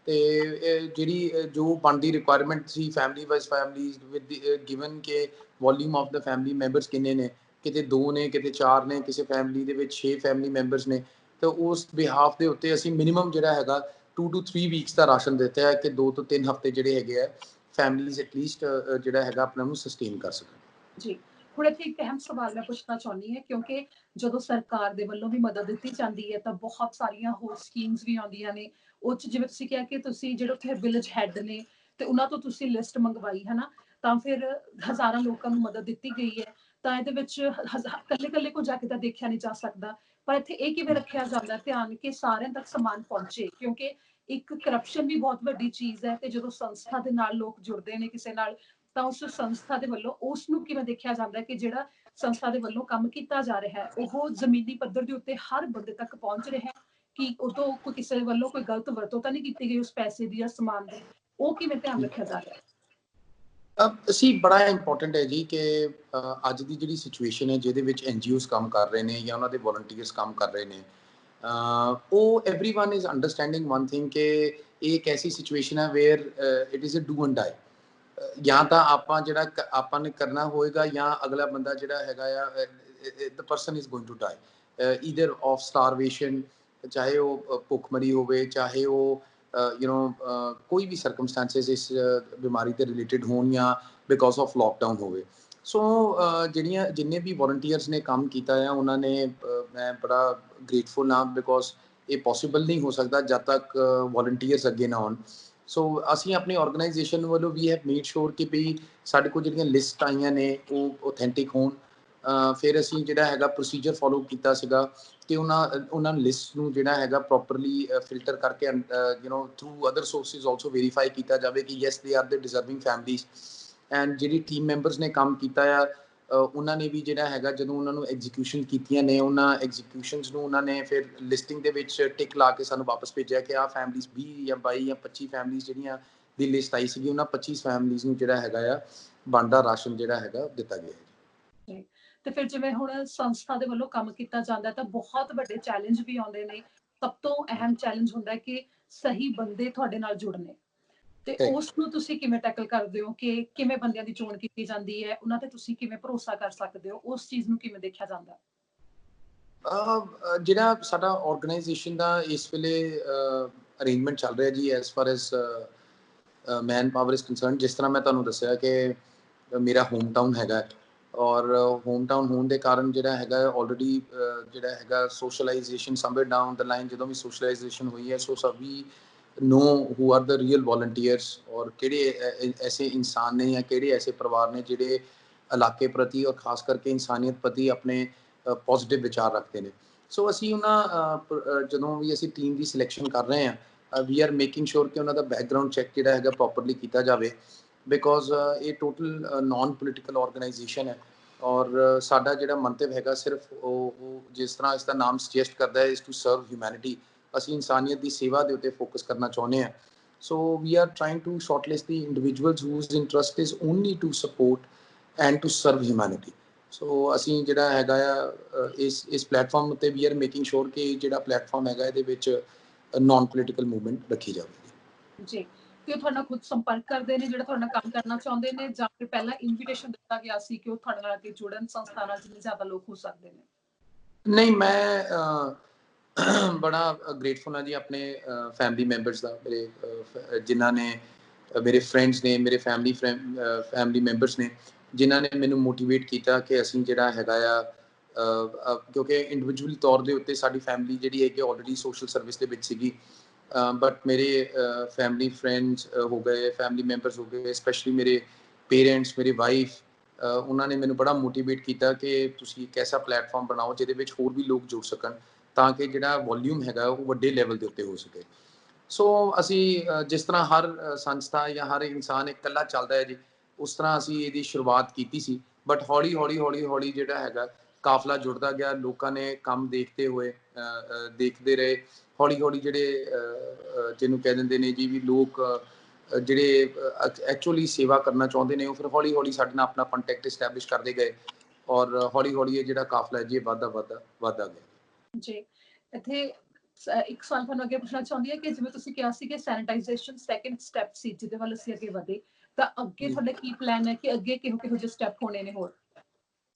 ਤੇ ਜਿਹੜੀ ਜੋ ਬਣਦੀ ਰਿਕੁਆਇਰਮੈਂਟ ਸੀ family wise families with given ਕਿ ਵੋਲਿਊਮ ਆਫ ਦਾ ਫੈਮਿਲੀ ਮੈਂਬਰਸ ਕਿੰਨੇ ਨੇ, ਕਿਤੇ 2 ਨੇ ਕਿਤੇ 4 ਨੇ, ਕਿਸੇ ਫੈਮਿਲੀ ਦੇ ਵਿੱਚ 6 ਫੈਮਿਲੀ ਮੈਂਬਰਸ ਨੇ, ਤੇ ਉਸ ਬਿਹਾਫ ਦੇ ਉੱਤੇ ਅਸੀਂ ਮਿਨੀਮਮ ਜਿਹੜਾ ਹੈਗਾ 2 to 3 ਵੀਕਸ ਦਾ ਰਾਸ਼ਨ ਦਿੱਤਾ ਹੈ ਕਿ 2 ਤੋਂ 3 ਹਫ਼ਤੇ ਜਿਹੜੇ ਹੈਗੇ ਆ ਫੈਮਿਲੀਜ਼ ਐਟਲੀਸਟ ਜਿਹੜਾ ਹੈਗਾ ਆਪਣੇ ਨੂੰ ਸਸਟੇਨ ਕਰ ਸਕਣ। ਜੀ, ਹੁਣ ਇੱਥੇ ਇੱਕ ਅਹਿਮ ਸਵਾਲ ਮੈਂ ਪੁੱਛਣਾ ਚਾਹੁੰਦੀ ਹਾਂ ਕਿਉਂਕਿ ਜਦੋਂ ਸਰਕਾਰ ਦੇ ਵੱਲੋਂ ਵੀ ਮਦਦ ਦਿੱਤੀ ਜਾਂਦੀ ਹੈ ਤਾਂ ਬਹੁਤ ਸਾਰੀਆਂ ਹੋਰ ਸਕੀਮਸ ਵੀ ਆਉਂਦੀਆਂ ਨੇ, ਉਹ 'ਚ ਜਿਵੇਂ ਤੁਸੀਂ ਕਿਹਾ ਕਿ ਤੁਸੀਂ ਜਿਹੜੇ ਉੱਥੇ ਵਿਲੇਜ ਹੈਡ ਨੇ ਤੇ ਉਹਨਾਂ ਤੋਂ ਤੁਸੀਂ ਲਿਸਟ ਮੰਗਵਾਈ ਹੈ ਨਾ, ਤਾਂ ਫਿਰ ਹਜ਼ਾਰਾਂ ਲੋਕਾਂ ਨੂੰ ਮਦਦ ਦਿੱਤੀ ਗਈ ਹੈ, ਤਾਂ ਇਹਦੇ ਵਿੱਚ ਇਕੱਲੇ ਕੋ ਜਾ ਕੇ ਤਾਂ ਦੇਖਿਆ ਨਹੀਂ ਜਾ ਸਕਦਾ, ਪਰ ਇੱਥੇ ਇਹ ਕਿਵੇਂ ਰੱਖਿਆ ਜਾਂਦਾ ਧਿਆਨ ਕਿ ਸਾਰਿਆਂ ਤੱਕ ਸਮਾਨ ਪਹੁੰਚੇ, ਕਿਉਂਕਿ ਇੱਕ ਕਰਪਸ਼ਨ ਵੀ ਬਹੁਤ ਵੱਡੀ ਚੀਜ਼ ਹੈ ਤੇ ਜਦੋਂ ਸੰਸਥਾ ਦੇ ਨਾਲ ਲੋਕ ਜੁੜਦੇ ਨੇ ਕਿਸੇ ਨਾਲ, ਤਾਂ ਉਸ ਸੰਸਥਾ ਦੇ ਵੱਲੋਂ ਉਸ ਨੂੰ ਕਿਵੇਂ ਦੇਖਿਆ ਜਾਂਦਾ ਕਿ ਜਿਹੜਾ ਸੰਸਥਾ ਦੇ ਵੱਲੋਂ ਕੰਮ ਕੀਤਾ ਜਾ ਰਿਹਾ ਹੈ ਉਹ ਜ਼ਮੀਨੀ ਪੱਧਰ ਦੇ ਉੱਤੇ ਹਰ ਬੰਦੇ ਤੱਕ ਪਹੁੰਚ ਰਿਹਾ ਹੈ, ਕਿ ਉਦੋਂ ਕੋਈ ਕਿਸੇ ਵੱਲੋਂ ਕੋਈ ਗਲਤ ਵਰਤੋਂ ਤਾਂ ਨਹੀਂ ਕੀਤੀ ਗਈ ਉਸ ਪੈਸੇ ਦੀ ਜਾਂ ਸਮਾਨ ਦੀ, ਉਹ ਕਿਵੇਂ ਧਿਆਨ ਰੱਖਿਆ ਜਾ ਰਿਹਾ ਹੈ? ਅਸੀਂ ਬੜਾ ਇੰਪੋਰਟੈਂਟ ਹੈ ਜੀ ਕਿ ਅੱਜ ਦੀ ਜਿਹੜੀ ਸਿਚੁਏਸ਼ਨ ਹੈ ਜਿਹਦੇ ਵਿੱਚ NGOs ਕੰਮ ਕਰ ਰਹੇ ਨੇ ਜਾਂ ਉਹਨਾਂ ਦੇ ਵੋਲੰਟੀਅਰਸ ਕੰਮ ਕਰ ਰਹੇ ਨੇ, ਉਹ everyone is understanding one thing ਕਿ ਇਹ ਇੱਕ ਐਸੀ ਸਿਚੁਏਸ਼ਨ ਹੈ where it is a do and die. ਜਾਂ ਤਾਂ ਆਪਾਂ ਜਿਹੜਾ ਆਪਾਂ ਨੇ ਕਰਨਾ ਹੋਏਗਾ ਜਾਂ ਅਗਲਾ ਬੰਦਾ ਜਿਹੜਾ ਹੈਗਾ ਆ, the person is going to die either of starvation, ਚਾਹੇ ਉਹ ਭੁੱਖਮਰੀ ਹੋਵੇ, ਚਾਹੇ ਉਹ ਕੋਈ ਵੀ ਸਰਕਮਸਟੈਂਸਿਸ ਇਸ ਬਿਮਾਰੀ ਤੇ ਰਿਲੇਟਡ ਹੋਣ ਜਾਂ ਬਿਕੋਜ਼ ਆਫ ਲੋਕਡਾਊਨ ਹੋਵੇ। ਸੋ ਜਿੰਨੇ ਵੀ ਵੋਲੰਟੀਅਰਸ ਨੇ ਕੰਮ ਕੀਤਾ ਆ ਉਹਨਾਂ ਨੇ, ਮੈਂ ਬੜਾ ਗ੍ਰੇਟਫੁਲ ਹਾਂ, ਬਿਕੋਜ਼ ਇਹ ਪੋਸੀਬਲ ਨਹੀਂ ਹੋ ਸਕਦਾ ਜਦ ਤੱਕ ਵੋਲੰਟੀਅਰਸ ਅੱਗੇ ਨਾ ਆਉਣ। ਸੋ ਅਸੀਂ ਆਪਣੀ ਆਰਗੇਨਾਈਜੇਸ਼ਨ ਵੱਲੋਂ ਵੀ ਹੈਵ ਮੇਡ ਸ਼ੋਰ ਕਿ ਵੀ ਸਾਡੇ ਕੋਲ ਜਿਹੜੀਆਂ ਲਿਸਟ ਆਈਆਂ ਨੇ ਉਹ ਆਥੈਂਟਿਕ ਹੋਣ। ਫਿਰ ਅਸੀਂ ਜਿਹੜਾ ਹੈਗਾ ਪ੍ਰੋਸੀਜਰ ਫੋਲੋ ਕੀਤਾ ਸੀਗਾ ਕਿ ਉਹਨਾਂ ਲਿਸਟ ਨੂੰ ਜਿਹੜਾ ਹੈਗਾ ਪ੍ਰੋਪਰਲੀ ਫਿਲਟਰ ਕਰਕੇ through other sources also verify ਕੀਤਾ ਜਾਵੇ ਕਿ yes they are the deserving families. And ਜਿਹੜੀ ਟੀਮ ਮੈਂਬਰਸ ਨੇ ਕੰਮ ਕੀਤਾ ਆ, ਉਹਨਾਂ ਨੇ ਵੀ ਜਿਹੜਾ ਹੈਗਾ ਜਦੋਂ ਉਹਨਾਂ ਨੂੰ ਐਗਜ਼ੀਕਿਊਸ਼ਨ ਕੀਤੀਆਂ ਨੇ, ਉਹਨਾਂ ਐਗਜ਼ੀਕਿਊਸ਼ਨਸ ਨੂੰ ਉਹਨਾਂ ਨੇ ਫਿਰ ਲਿਸਟਿੰਗ ਦੇ ਵਿੱਚ ਟਿਕ ਲਾ ਕੇ ਸਾਨੂੰ ਵਾਪਸ ਭੇਜਿਆ ਕਿ ਆਹ ਫੈਮਲੀਜ਼ 20 ਜਾਂ 22 ਜਾਂ 25 ਫੈਮਲੀਜ਼ ਜਿਹੜੀਆਂ ਦੀ ਲਿਸਟ ਆਈ ਸੀਗੀ, ਉਹਨਾਂ 25 ਫੈਮਲੀਜ਼ ਨੂੰ ਜਿਹੜਾ ਹੈਗਾ ਆ ਬਣਦਾ ਰਾਸ਼ਨ ਜਿਹੜਾ ਹੈਗਾ ਦਿੱਤਾ ਗਿਆ ਹੈ। ਤੇ ਫਿਰ ਜਿਵੇਂ ਹੁਣ ਸੰਸਥਾ ਦੇ ਵੱਲੋਂ ਕੰਮ ਕੀਤਾ ਜਾਂਦਾ ਤਾਂ ਬਹੁਤ ਵੱਡੇ ਚੈਲੰਜ ਵੀ ਆਉਂਦੇ ਨੇ। ਸਭ ਤੋਂ ਅਹਿਮ ਚੈਲੰਜ ਹੁੰਦਾ ਹੈ ਕਿ ਸਹੀ ਬੰਦੇ ਤੁਹਾਡੇ ਨਾਲ ਜੁੜਨੇ, ਤੇ ਉਸ ਨੂੰ ਤੁਸੀਂ ਕਿਵੇਂ ਟੈਕਲ ਕਰਦੇ ਹੋ ਕਿ ਕਿਵੇਂ ਬੰਦਿਆਂ ਦੀ ਚੋਣ ਕੀਤੀ ਜਾਂਦੀ ਹੈ, ਉਹਨਾਂ ਤੇ ਤੁਸੀਂ ਕਿਵੇਂ ਭਰੋਸਾ ਕਰ ਸਕਦੇ ਹੋ, ਉਸ ਚੀਜ਼ ਨੂੰ ਕਿਵੇਂ ਦੇਖਿਆ ਜਾਂਦਾ? ਜਿਹੜਾ ਸਾਡਾ ਆਰਗੇਨਾਈਜੇਸ਼ਨ ਦਾ ਇਸ ਵੇਲੇ ਅਰੇਂਜਮੈਂਟ ਚੱਲ ਰਿਹਾ ਜੀ, S for S man power is concern, ਜਿਸ ਤਰ੍ਹਾਂ ਮੈਂ ਤੁਹਾਨੂੰ ਦੱਸਿਆ ਕਿ ਮੇਰਾ ਹੋਮ ਟਾਊਨ ਹੈਗਾ ਔਰ ਹੋਮ ਟਾਊਨ ਹੋਣ ਦੇ ਕਾਰਨ ਜਿਹੜਾ ਹੈਗਾ ਆਲਰੇਡੀ ਜਿਹੜਾ ਹੈਗਾ socialization somewhere down the line ਜਦੋਂ ਵੀ ਸੋਸ਼ਲਾਈਜੇਸ਼ਨ ਹੋਈ ਹੈ, ਸੋ ਸਭੀ know who are the real volunteers और किहड़े ऐसे इंसान ने या किहड़े ऐसे परिवार ने जिहड़े इलाके प्रति और खास करके इंसानियत प्रति अपने पॉजिटिव विचार रखते हैं। सो असी उन्होंने ਜਦੋਂ ਵੀ ਅਸੀਂ ਟੀਮ ਦੀ ਸਿਲੈਕਸ਼ਨ ਕਰ ਰਹੇ ਹਾਂ, ਵੀ ਆਰ ਮੇਕਿੰਗ ਸ਼ੋਰ ਕਿ ਉਹਨਾਂ ਦਾ ਬੈਕਗਰਾਉਂਡ ਚੈੱਕ ਜਿਹੜਾ ਹੈਗਾ ਪ੍ਰੋਪਰਲੀ ਕੀਤਾ ਜਾਵੇ, ਬਿਕੋਜ਼ ਇਹ ਟੋਟਲ ਨਾਨ ਪੋਲੀਟੀਕਲ ਆਰਗੇਨਾਈਜੇਸ਼ਨ ਹੈ ਔਰ ਸਾਡਾ ਜਿਹੜਾ ਮੰਤਵ ਹੈਗਾ ਸਿਰਫ ਉਹ ਜਿਸ ਤਰ੍ਹਾਂ ਇਸ ਦਾ ਨਾਮ ਸੁਜੈਸਟ ਕਰਦਾ ਹੈ ਇਜ਼ ਟੂ ਸਰਵ ਹਿਊਮੈਨਿਟੀ। ਅਸੀਂ ਇਨਸਾਨੀਅਤ ਦੀ ਸੇਵਾ ਦੇ ਉੱਤੇ ਫੋਕਸ ਕਰਨਾ ਚਾਹੁੰਦੇ ਹਾਂ। So we are trying to shortlist the individuals whose interest is only to support and to serve humanity. So ਅਸੀਂ ਜਿਹੜਾ ਹੈਗਾ ਆ ਇਸ ਪਲੇਟਫਾਰਮ ਉੱਤੇ ਵੀ ਆਰ ਮੇਕਿੰਗ ਸ਼ੋਰ ਕਿ ਜਿਹੜਾ ਪਲੇਟਫਾਰਮ ਹੈਗਾ ਇਹਦੇ ਵਿੱਚ ਨਾਨ ਪੋਲੀਟੀਕਲ ਮੂਵਮੈਂਟ ਰੱਖੀ ਜਾਵੇਗੀ ਜੀ। ਕਿ ਉਹ ਤੁਹਾਡੇ ਨਾਲ ਖੁਦ ਸੰਪਰਕ ਕਰਦੇ ਨੇ ਜਿਹੜਾ ਤੁਹਾਡੇ ਨਾਲ ਕੰਮ ਕਰਨਾ ਚਾਹੁੰਦੇ ਨੇ, ਜਾਂ ਫਿਰ ਪਹਿਲਾਂ ਇਨਵੀਟੇਸ਼ਨ ਦਿੱਤਾ ਗਿਆ ਸੀ ਕਿ ਉਹ ਤੁਹਾਡੇ ਨਾਲ ਅੱਗੇ ਜੁੜਨ ਸੰਸਥਾ ਨਾਲ ਜਿੰਨੇ ਜ਼ਿਆਦਾ ਲੋਕ ਹੋ ਸਕਦੇ ਨੇ? ਨਹੀਂ, ਮੈਂ ਬੜਾ ਗ੍ਰੇਟਫੁਲ ਹਾਂ ਜੀ ਆਪਣੇ ਫੈਮਿਲੀ ਮੈਂਬਰਸ ਦਾ, ਮੇਰੇ ਜਿਨ੍ਹਾਂ ਨੇ ਮੇਰੇ ਫਰੈਂਡਸ ਨੇ, ਮੇਰੇ ਫੈਮਿਲੀ ਮੈਂਬਰਸ ਨੇ ਜਿਨ੍ਹਾਂ ਨੇ ਮੈਨੂੰ ਮੋਟੀਵੇਟ ਕੀਤਾ ਕਿ ਅਸੀਂ ਜਿਹੜਾ ਹੈਗਾ ਆ ਕਿਉਂਕਿ ਇੰਡੀਵਿਜੂਅਲ ਤੌਰ ਦੇ ਉੱਤੇ ਸਾਡੀ ਫੈਮਿਲੀ ਜਿਹੜੀ ਹੈ ਕਿ ਆਲਰੇਡੀ ਸੋਸ਼ਲ ਸਰਵਿਸ ਦੇ ਵਿੱਚ ਸੀਗੀ, ਬਟ ਮੇਰੇ ਫੈਮਿਲੀ ਫਰੈਂਡਸ ਹੋ ਗਏ, ਫੈਮਿਲੀ ਮੈਂਬਰਸ ਹੋ ਗਏ, ਸਪੈਸ਼ਲੀ ਮੇਰੇ ਪੇਰੈਂਟਸ, ਮੇਰੀ ਵਾਈਫ, ਉਹਨਾਂ ਨੇ ਮੈਨੂੰ ਬੜਾ ਮੋਟੀਵੇਟ ਕੀਤਾ ਕਿ ਤੁਸੀਂ ਇੱਕ ਐਸਾ ਪਲੇਟਫਾਰਮ ਬਣਾਓ ਜਿਹਦੇ ਵਿੱਚ ਹੋਰ ਵੀ ਲੋਕ ਜੁੜ ਸਕਣ ਤਾਂ ਕਿ ਜਿਹੜਾ ਵੋਲਿਊਮ ਹੈਗਾ ਉਹ ਵੱਡੇ ਲੈਵਲ ਦੇ ਉੱਤੇ ਹੋ ਸਕੇ। ਸੋ ਅਸੀਂ ਜਿਸ ਤਰ੍ਹਾਂ ਹਰ ਸੰਸਥਾ ਜਾਂ ਹਰ ਇਨਸਾਨ ਇਕੱਲਾ ਚੱਲਦਾ ਹੈ ਜੀ, ਉਸ ਤਰ੍ਹਾਂ ਅਸੀਂ ਇਹਦੀ ਸ਼ੁਰੂਆਤ ਕੀਤੀ ਸੀ, ਬਟ ਹੌਲੀ ਜਿਹੜਾ ਹੈਗਾ ਕਾਫਲਾ ਜੁੜਦਾ ਗਿਆ, ਲੋਕਾਂ ਨੇ ਕੰਮ ਦੇਖਦੇ ਰਹੇ, ਹੌਲੀ ਜਿਹੜੇ ਜਿਹਨੂੰ ਕਹਿ ਦਿੰਦੇ ਨੇ ਜੀ ਵੀ ਲੋਕ ਜਿਹੜੇ ਐਕਚੁਅਲੀ ਸੇਵਾ ਕਰਨਾ ਚਾਹੁੰਦੇ ਨੇ ਉਹ ਫਿਰ ਹੌਲੀ ਸਾਡੇ ਨਾਲ ਆਪਣਾ ਕੰਟੈਕਟ ਐਸਟੈਬਲਿਸ਼ ਕਰਦੇ ਗਏ ਔਰ ਹੌਲੀ ਇਹ ਜਿਹੜਾ ਕਾਫਲਾ ਹੈ ਜੀ ਵੱਧਦਾ ਗਿਆ ਜੀ। ਇੱਥੇ ਇੱਕ ਸਵਾਲ ਤੁਹਾਨੂੰ ਅੱਗੇ ਪੁੱਛਣਾ ਚਾਹੁੰਦੀ ਹਾਂ ਕਿ ਜਿਵੇਂ ਤੁਸੀਂ ਕਿਹਾ ਸੀ ਕਿ ਸੈਨੀਟਾਈਜੇਸ਼ਨ ਸੈਕੰਡ ਸਟੈਪ ਸੀ ਜਿਹਦੇ ਵੱਲ ਅਸੀਂ ਅੱਗੇ ਵਧੇ, ਤਾਂ ਅੱਗੇ ਤੁਹਾਡਾ ਕੀ ਪਲਾਨ ਹੈ ਕਿ ਅੱਗੇ ਕਿਹੋ ਜਿਹੇ ਸਟੈਪ ਹੋਣੇ ਨੇ ਹੋਰ?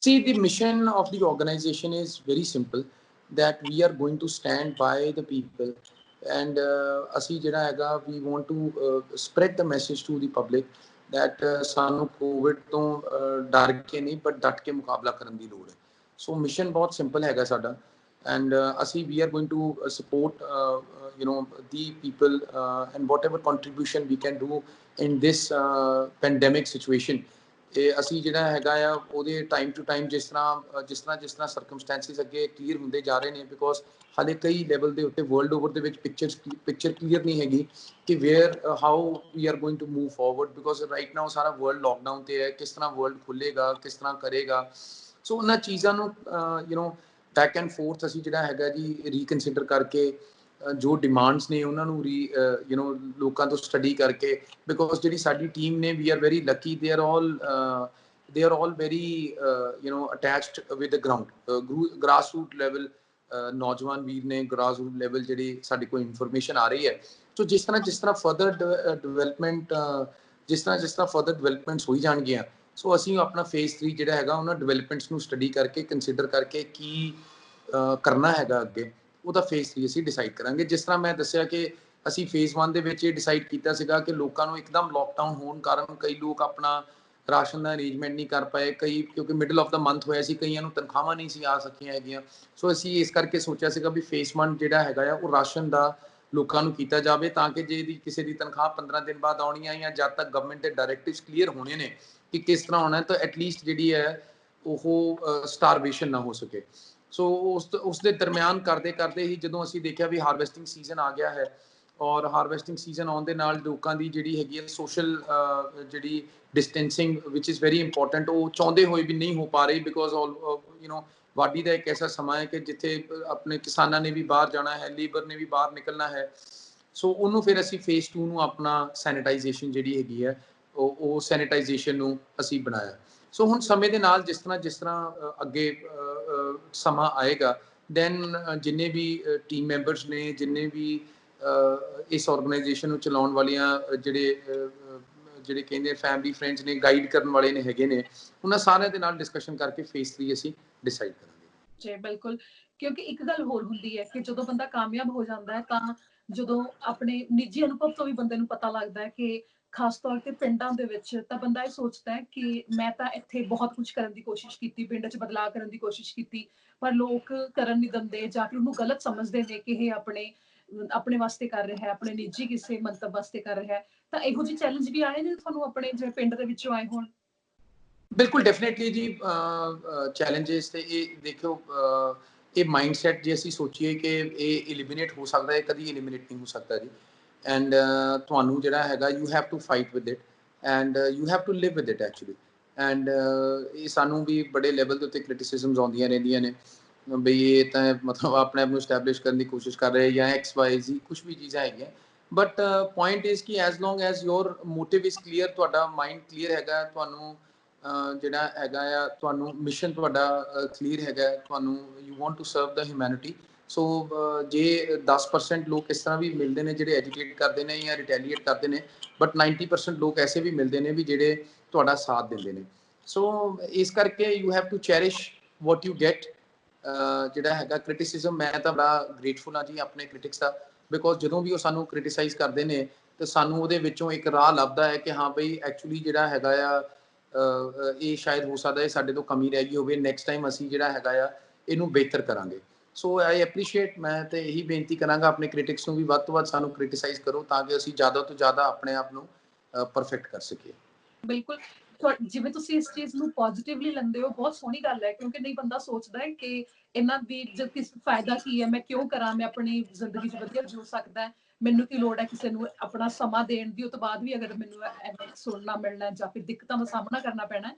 See, the mission of the organization is very simple, that we are going to stand by the people and ਅਸੀਂ ਜਿਹੜਾ ਹੈਗਾ we want to spread the message to the public that ਸਾਨੂੰ ਕੋਵਿਡ ਤੋਂ ਡਰ ਕੇ ਨਹੀਂ ਬਟ ਡਟ ਕੇ ਮੁਕਾਬਲਾ ਕਰਨ ਦੀ ਲੋੜ ਹੈ। ਸੋ ਮਿਸ਼ਨ ਬਹੁਤ ਸਿੰਪਲ ਹੈਗਾ ਸਾਡਾ and ਅਸੀਂ we are going to support the people and whatever contribution we can do in this pandemic situation ਇਹ ਅਸੀਂ ਜਿਹੜਾ ਹੈਗਾ ਆ ਉਹਦੇ ਟਾਈਮ ਟੂ ਟਾਈਮ ਜਿਸ ਤਰ੍ਹਾਂ ਸਰਕਮਸਟੈਂਸਿਸ ਅੱਗੇ ਕਲੀਅਰ ਹੁੰਦੇ ਜਾ ਰਹੇ ਨੇ, ਬਿਕੋਜ਼ ਹਾਲੇ ਕਈ ਲੈਵਲ ਦੇ ਉੱਤੇ ਵਰਲਡ ਓਵਰ ਦੇ ਵਿੱਚ ਪਿਕਚਰ ਕਲੀਅਰ ਨਹੀਂ ਹੈਗੀ ਕਿ where how we are going to move forward, because right now ਸਾਰਾ ਵਰਲਡ ਲੋਕਡਾਊਨ ਤੇ ਹੈ, ਕਿਸ ਤਰ੍ਹਾਂ ਵਰਲਡ ਖੁੱਲੇਗਾ, ਕਿਸ ਤਰ੍ਹਾਂ ਕਰੇਗਾ। ਸੋ ਉਹਨਾਂ ਚੀਜ਼ਾਂ ਨੂੰ ਬੈਕ ਐਂਡ ਫੋਰਥ ਅਸੀਂ ਜਿਹੜਾ ਹੈਗਾ ਜੀ ਰੀਕਨਸੀਡਰ ਕਰਕੇ ਜੋ ਡਿਮਾਂਡਸ ਨੇ ਉਹਨਾਂ ਨੂੰ ਲੋਕਾਂ ਤੋਂ ਸਟੱਡੀ ਕਰਕੇ, ਬਿਕੋਜ਼ ਜਿਹੜੀ ਸਾਡੀ ਟੀਮ ਨੇ we are very lucky, they are all very attached with the ground, grass root level ਨੌਜਵਾਨ ਵੀਰ ਨੇ, ਗ੍ਰਾਸ ਰੂਟ ਲੈਵਲ ਜਿਹੜੀ ਸਾਡੇ ਕੋਲ ਇਨਫੋਰਮੇਸ਼ਨ ਆ ਰਹੀ ਹੈ। ਸੋ ਜਿਸ ਤਰ੍ਹਾਂ ਫਰਦਰ ਡਿਵੈਲਪਮੈਂਟ ਜਿਸ ਤਰ੍ਹਾਂ ਫਰਦਰ ਡਿਵੈਲਪਮੈਂਟਸ ਹੋਈ ਜਾਣਗੀਆਂ, ਸੋ ਅਸੀਂ ਆਪਣਾ ਫੇਜ਼ 3 ਜਿਹੜਾ ਹੈਗਾ ਉਹਨਾਂ ਡਿਵੈਲਪਮੈਂਟਸ ਨੂੰ ਸਟੱਡੀ ਕਰਕੇ ਕੰਸੀਡਰ ਕਰਕੇ ਕੀ ਕਰਨਾ ਹੈਗਾ ਅੱਗੇ, ਉਹਦਾ ਫੇਜ਼ 3 ਅਸੀਂ ਡਿਸਾਈਡ ਕਰਾਂਗੇ। ਜਿਸ ਤਰ੍ਹਾਂ ਮੈਂ ਦੱਸਿਆ ਕਿ ਅਸੀਂ ਫੇਜ਼ 1 ਦੇ ਵਿੱਚ ਇਹ ਡਿਸਾਈਡ ਕੀਤਾ ਸੀਗਾ ਕਿ ਲੋਕਾਂ ਨੂੰ ਇੱਕਦਮ ਲੋਕਡਾਊਨ ਹੋਣ ਕਾਰਨ ਕਈ ਲੋਕ ਆਪਣਾ ਰਾਸ਼ਨ ਦਾ ਅਰੇਂਜਮੈਂਟ ਨਹੀਂ ਕਰ ਪਾਏ, ਕਈ ਕਿਉਂਕਿ ਮਿਡਲ ਆਫ ਦਾ ਮੰਥ ਹੋਇਆ ਸੀ, ਕਈਆਂ ਨੂੰ ਤਨਖਾਹਾਂ ਨਹੀਂ ਸੀ ਆ ਸਕੀਆਂ ਹੈਗੀਆਂ। ਸੋ ਅਸੀਂ ਇਸ ਕਰਕੇ ਸੋਚਿਆ ਸੀਗਾ ਵੀ ਫੇਜ਼ 1 ਜਿਹੜਾ ਹੈਗਾ ਆ ਉਹ ਰਾਸ਼ਨ ਦਾ ਲੋਕਾਂ ਨੂੰ ਕੀਤਾ ਜਾਵੇ, ਤਾਂ ਕਿ ਜੇ ਕਿਸੇ ਦੀ ਤਨਖਾਹ 15 ਦਿਨ ਬਾਅਦ ਆਉਣੀ ਹੈ ਜਾਂ ਜਦ ਤੱਕ ਗਵਰਨਮੈਂਟ ਦੇ ਡਾਇਰੈਕਟਿਵਸ ਕਲੀਅਰ ਹੋਣੇ ਨੇ ਕਿ ਕਿਸ ਤਰ੍ਹਾਂ ਹੋਣਾ, ਤਾਂ ਐਟਲੀਸਟ ਜਿਹੜੀ ਹੈ ਉਹ ਸਟਾਰਵੇਸ਼ਨ ਨਾ ਹੋ ਸਕੇ। ਸੋ ਉਸ ਦੇ ਦਰਮਿਆਨ ਕਰਦੇ ਕਰਦੇ ਹੀ ਜਦੋਂ ਅਸੀਂ ਦੇਖਿਆ ਵੀ ਹਾਰਵੈਸਟਿੰਗ ਸੀਜ਼ਨ ਆ ਗਿਆ ਹੈ, ਔਰ ਹਾਰਵੈਸਟਿੰਗ ਸੀਜ਼ਨ ਆਉਣ ਦੇ ਨਾਲ ਲੋਕਾਂ ਦੀ ਜਿਹੜੀ ਹੈਗੀ ਹੈ ਸੋਸ਼ਲ ਜਿਹੜੀ distancing which is very important, ਉਹ ਚਾਹੁੰਦੇ ਹੋਏ ਵੀ ਨਹੀਂ ਹੋ ਪਾ ਰਹੀ, ਬਿਕੋਜ਼ ਵਾਢੀ ਦਾ ਇੱਕ ਐਸਾ ਸਮਾਂ ਹੈ ਕਿ ਜਿੱਥੇ ਆਪਣੇ ਕਿਸਾਨਾਂ ਨੇ ਵੀ ਬਾਹਰ ਜਾਣਾ ਹੈ, ਲੇਬਰ ਨੇ ਵੀ ਬਾਹਰ ਨਿਕਲਣਾ ਹੈ। ਸੋ ਉਹਨੂੰ ਫਿਰ ਅਸੀਂ ਫੇਜ਼ 2 ਨੂੰ ਆਪਣਾ ਸੈਨੀਟਾਈਜੇਸ਼ਨ ਜਿਹੜੀ ਹੈਗੀ ਹੈ ਉਹ ਸੈਨੀਟਾਈਜੇਸ਼ਨ ਨੂੰ ਅਸੀਂ ਬਣਾਇਆ। ਸੋ ਹੁਣ ਸਮੇਂ ਦੇ ਨਾਲ ਜਿਸ ਤਰ੍ਹਾਂ ਅੱਗੇ ਸਮਾਂ ਆਏਗਾ, ਦੈਨ ਜਿੰਨੇ ਵੀ ਟੀਮ ਮੈਂਬਰਸ ਨੇ, ਜਿੰਨੇ ਵੀ ਇਸ ਆਰਗੇਨਾਈਜੇਸ਼ਨ ਨੂੰ ਚਲਾਉਣ ਵਾਲੀਆਂ ਜਿਹੜੇ ਕਹਿੰਦੇ ਫੈਮਿਲੀ ਫਰੈਂਡਸ ਨੇ, ਗਾਈਡ ਕਰਨ ਵਾਲੇ ਨੇ ਹੈਗੇ ਨੇ, ਉਹਨਾਂ ਸਾਰਿਆਂ ਦੇ ਨਾਲ ਡਿਸਕਸ਼ਨ ਕਰਕੇ ਫੇਜ਼ 3 ਅਸੀਂ ਡਿਸਾਈਡ ਕਰਾਂਗੇ। ਜੀ ਬਿਲਕੁਲ, ਕਿਉਂਕਿ ਇੱਕ ਗੱਲ ਹੋਰ ਹੁੰਦੀ ਹੈ ਕਿ ਜਦੋਂ ਬੰਦਾ ਕਾਮਯਾਬ ਹੋ ਜਾਂਦਾ ਹੈ ਤਾਂ ਜਦੋਂ ਆਪਣੇ ਨਿੱਜੀ ਅਨੁਭਵ ਤੋਂ ਵੀ ਬੰਦੇ ਨੂੰ ਪਤਾ ਲੱਗਦਾ ਹੈ ਕਿ ਖਾਸ ਤੌਰ ਤੇ ਪਿੰਡਾਂ ਦੇ ਵਿੱਚ ਤਾਂ ਬੰਦਾ ਇਹ ਸੋਚਦਾ ਹੈ ਕਿ ਮੈਂ ਤਾਂ ਇੱਥੇ ਬਹੁਤ ਕੁਝ ਕਰਨ ਦੀ ਕੋਸ਼ਿਸ਼ ਕੀਤੀ, ਪਿੰਡ 'ਚ ਬਦਲਾਅ ਕਰਨ ਦੀ ਕੋਸ਼ਿਸ਼ ਕੀਤੀ, ਪਰ ਲੋਕ ਕਰਨ ਨਹੀਂ ਦਿੰਦੇ ਜਾਂ ਫਿਰ ਉਹਨੂੰ ਗਲਤ ਸਮਝਦੇ ਨੇ ਕਿ ਇਹ ਆਪਣੇ ਵਾਸਤੇ ਕਰ ਰਿਹਾ ਹੈ, ਆਪਣੇ ਨਿੱਜੀ ਕਿਸੇ ਮੰਤਵ ਵਾਸਤੇ ਕਰ ਰਿਹਾ ਹੈ। ਤਾਂ ਇਹੋ ਜਿਹੇ ਚੈਲੰਜ ਵੀ ਆਏ ਨੇ ਤੁਹਾਨੂੰ ਆਪਣੇ ਜਿਵੇਂ ਪਿੰਡ ਦੇ ਵਿੱਚੋਂ ਆਏ ਹੋਣ? ਬਿਲਕੁਲ ਡੈਫੀਨੇਟਲੀ ਜੀ, ਚੈਲੰਜਸ ਤੇ ਇਹ ਦੇਖੋ, ਇਹ ਮਾਈਂਡਸੈਟ ਜੇ ਅਸੀਂ ਸੋਚੀਏ ਕਿ ਇਹ ਐਲੀਮੀਨੇਟ ਹੋ ਸਕਦਾ ਹੈ, ਕਦੀ ਐਲੀਮੀਨੇਟ ਨਹੀਂ ਹੋ ਸਕਦਾ ਜੀ। ਐਂਡ ਤੁਹਾਨੂੰ ਜਿਹੜਾ ਹੈਗਾ you have to fight with it and you have to live with it actually. And ਇਹ ਸਾਨੂੰ ਵੀ ਬੜੇ ਲੈਵਲ ਦੇ ਉੱਤੇ ਕ੍ਰਿਟਿਸਿਜ਼ਮਸ ਆਉਂਦੀਆਂ ਰਹਿੰਦੀਆਂ ਨੇ, ਬਈ ਇਹ ਤਾਂ ਮਤਲਬ ਆਪਣੇ ਆਪ ਨੂੰ ਐਸਟੈਬਲਿਸ਼ ਕਰਨ ਦੀ ਕੋਸ਼ਿਸ਼ ਕਰ ਰਹੇ ਜਾਂ XYZ ਕੁਛ ਵੀ ਚੀਜ਼ਾਂ ਹੈਗੀਆਂ। ਬਟ ਪੁਆਇੰਟ ਇਜ਼ ਕਿ as long as your motive is clear, ਤੁਹਾਡਾ ਮਾਈਂਡ ਕਲੀਅਰ ਹੈਗਾ, ਤੁਹਾਨੂੰ ਜਿਹੜਾ ਹੈਗਾ ਆ ਤੁਹਾਨੂੰ ਮਿਸ਼ਨ ਤੁਹਾਡਾ ਕਲੀਅਰ ਹੈਗਾ, ਤੁਹਾਨੂੰ you want to serve the humanity. So ਜੇ 10% ਲੋਕ ਇਸ ਤਰ੍ਹਾਂ ਵੀ ਮਿਲਦੇ ਨੇ ਜਿਹੜੇ ਐਜੀਟੇਟ ਕਰਦੇ ਨੇ ਜਾਂ ਰਿਟੈਲੀਏਟ ਕਰਦੇ ਨੇ, ਬਟ 90% ਲੋਕ ਐਸੇ ਵੀ ਮਿਲਦੇ ਨੇ ਵੀ ਜਿਹੜੇ ਤੁਹਾਡਾ ਸਾਥ ਦਿੰਦੇ ਨੇ। ਸੋ ਇਸ ਕਰਕੇ you have to cherish what you get. ਜਿਹੜਾ ਹੈਗਾ ਕ੍ਰਿਟਿਸਿਜ਼ਮ, ਮੈਂ ਤਾਂ ਬੜਾ ਗ੍ਰੇਟਫੁਲ ਹਾਂ ਜੀ ਆਪਣੇ ਕ੍ਰਿਟਿਕਸ ਦਾ, ਬਿਕੋਜ਼ ਜਦੋਂ ਵੀ ਉਹ ਸਾਨੂੰ ਕ੍ਰਿਟਿਸਾਈਜ਼ ਕਰਦੇ ਨੇ ਤੇ ਸਾਨੂੰ ਉਹਦੇ ਵਿੱਚੋਂ ਇੱਕ ਰਾਹ ਲੱਭਦਾ ਹੈ ਕਿ ਹਾਂ ਬਈ ਐਕਚੁਅਲੀ ਜਿਹੜਾ ਹੈਗਾ ਆ ਇਹ ਸ਼ਾਇਦ ਹੋ ਸਕਦਾ ਹੈ ਸਾਡੇ ਤੋਂ ਕਮੀ ਰਹਿ ਗਈ ਹੋਵੇ, ਨੈਕਸਟ ਟਾਈਮ ਅਸੀਂ ਜਿਹੜਾ ਹੈਗਾ ਆ ਇਹਨੂੰ ਬਿਹਤਰ ਕਰਾਂਗੇ। ਸੋ ਆਈ ਐਪਰੀਸ਼ੀਏਟ, ਮੈਂ ਤੇ ਇਹੀ ਬੇਨਤੀ ਕਰਾਂਗਾ ਆਪਣੇ ਕ੍ਰਿਟਿਕਸ ਨੂੰ ਵੀ ਵੱਧ ਤੋਂ ਵੱਧ ਸਾਨੂੰ ਕ੍ਰਿਟਿਸਾਈਜ਼ ਕਰੋ ਤਾਂ ਕਿ ਅਸੀਂ ਜ਼ਿਆਦਾ ਤੋਂ ਜ਼ਿਆਦਾ ਆਪਣੇ ਆਪ ਨੂੰ ਪਰਫੈਕਟ ਕਰ ਸਕੀਏ। ਬਿਲਕੁਲ, ਜਿਵੇਂ ਤੁਸੀਂ ਇਸ ਚੀਜ਼ ਨੂੰ ਪੋਜ਼ਿਟਿਵਲੀ ਲੈਂਦੇ ਹੋ, ਬਹੁਤ ਸੋਹਣੀ ਗੱਲ ਹੈ, ਕਿਉਂਕਿ ਨਹੀਂ ਬੰਦਾ ਸੋਚਦਾ ਹੈ ਕਿ ਇਹਨਾਂ ਦੀ ਕਿਸ ਫਾਇਦਾ ਕੀ ਹੈ, ਮੈਂ ਕਿਉਂ ਕਰਾਂ, ਮੈਂ ਆਪਣੀ ਜ਼ਿੰਦਗੀ 'ਚ ਵਧੀਆ ਜਿਉ ਸਕਦਾ, ਮੈਨੂੰ ਕੀ ਲੋੜ ਹੈ ਕਿਸੇ ਨੂੰ ਆਪਣਾ ਸਮਾਂ ਦੇਣ ਦੀ, ਉਹ ਤੋਂ ਬਾਅਦ ਵੀ ਅਗਰ ਮੈਨੂੰ ਐਵੇਂ ਸੁਣਨਾ ਮਿਲਣਾ ਜਾਂ ਫਿਰ ਦਿੱਕਤਾਂ ਦਾ ਸਾਹਮਣਾ ਕਰਨਾ ਪੈਣਾ।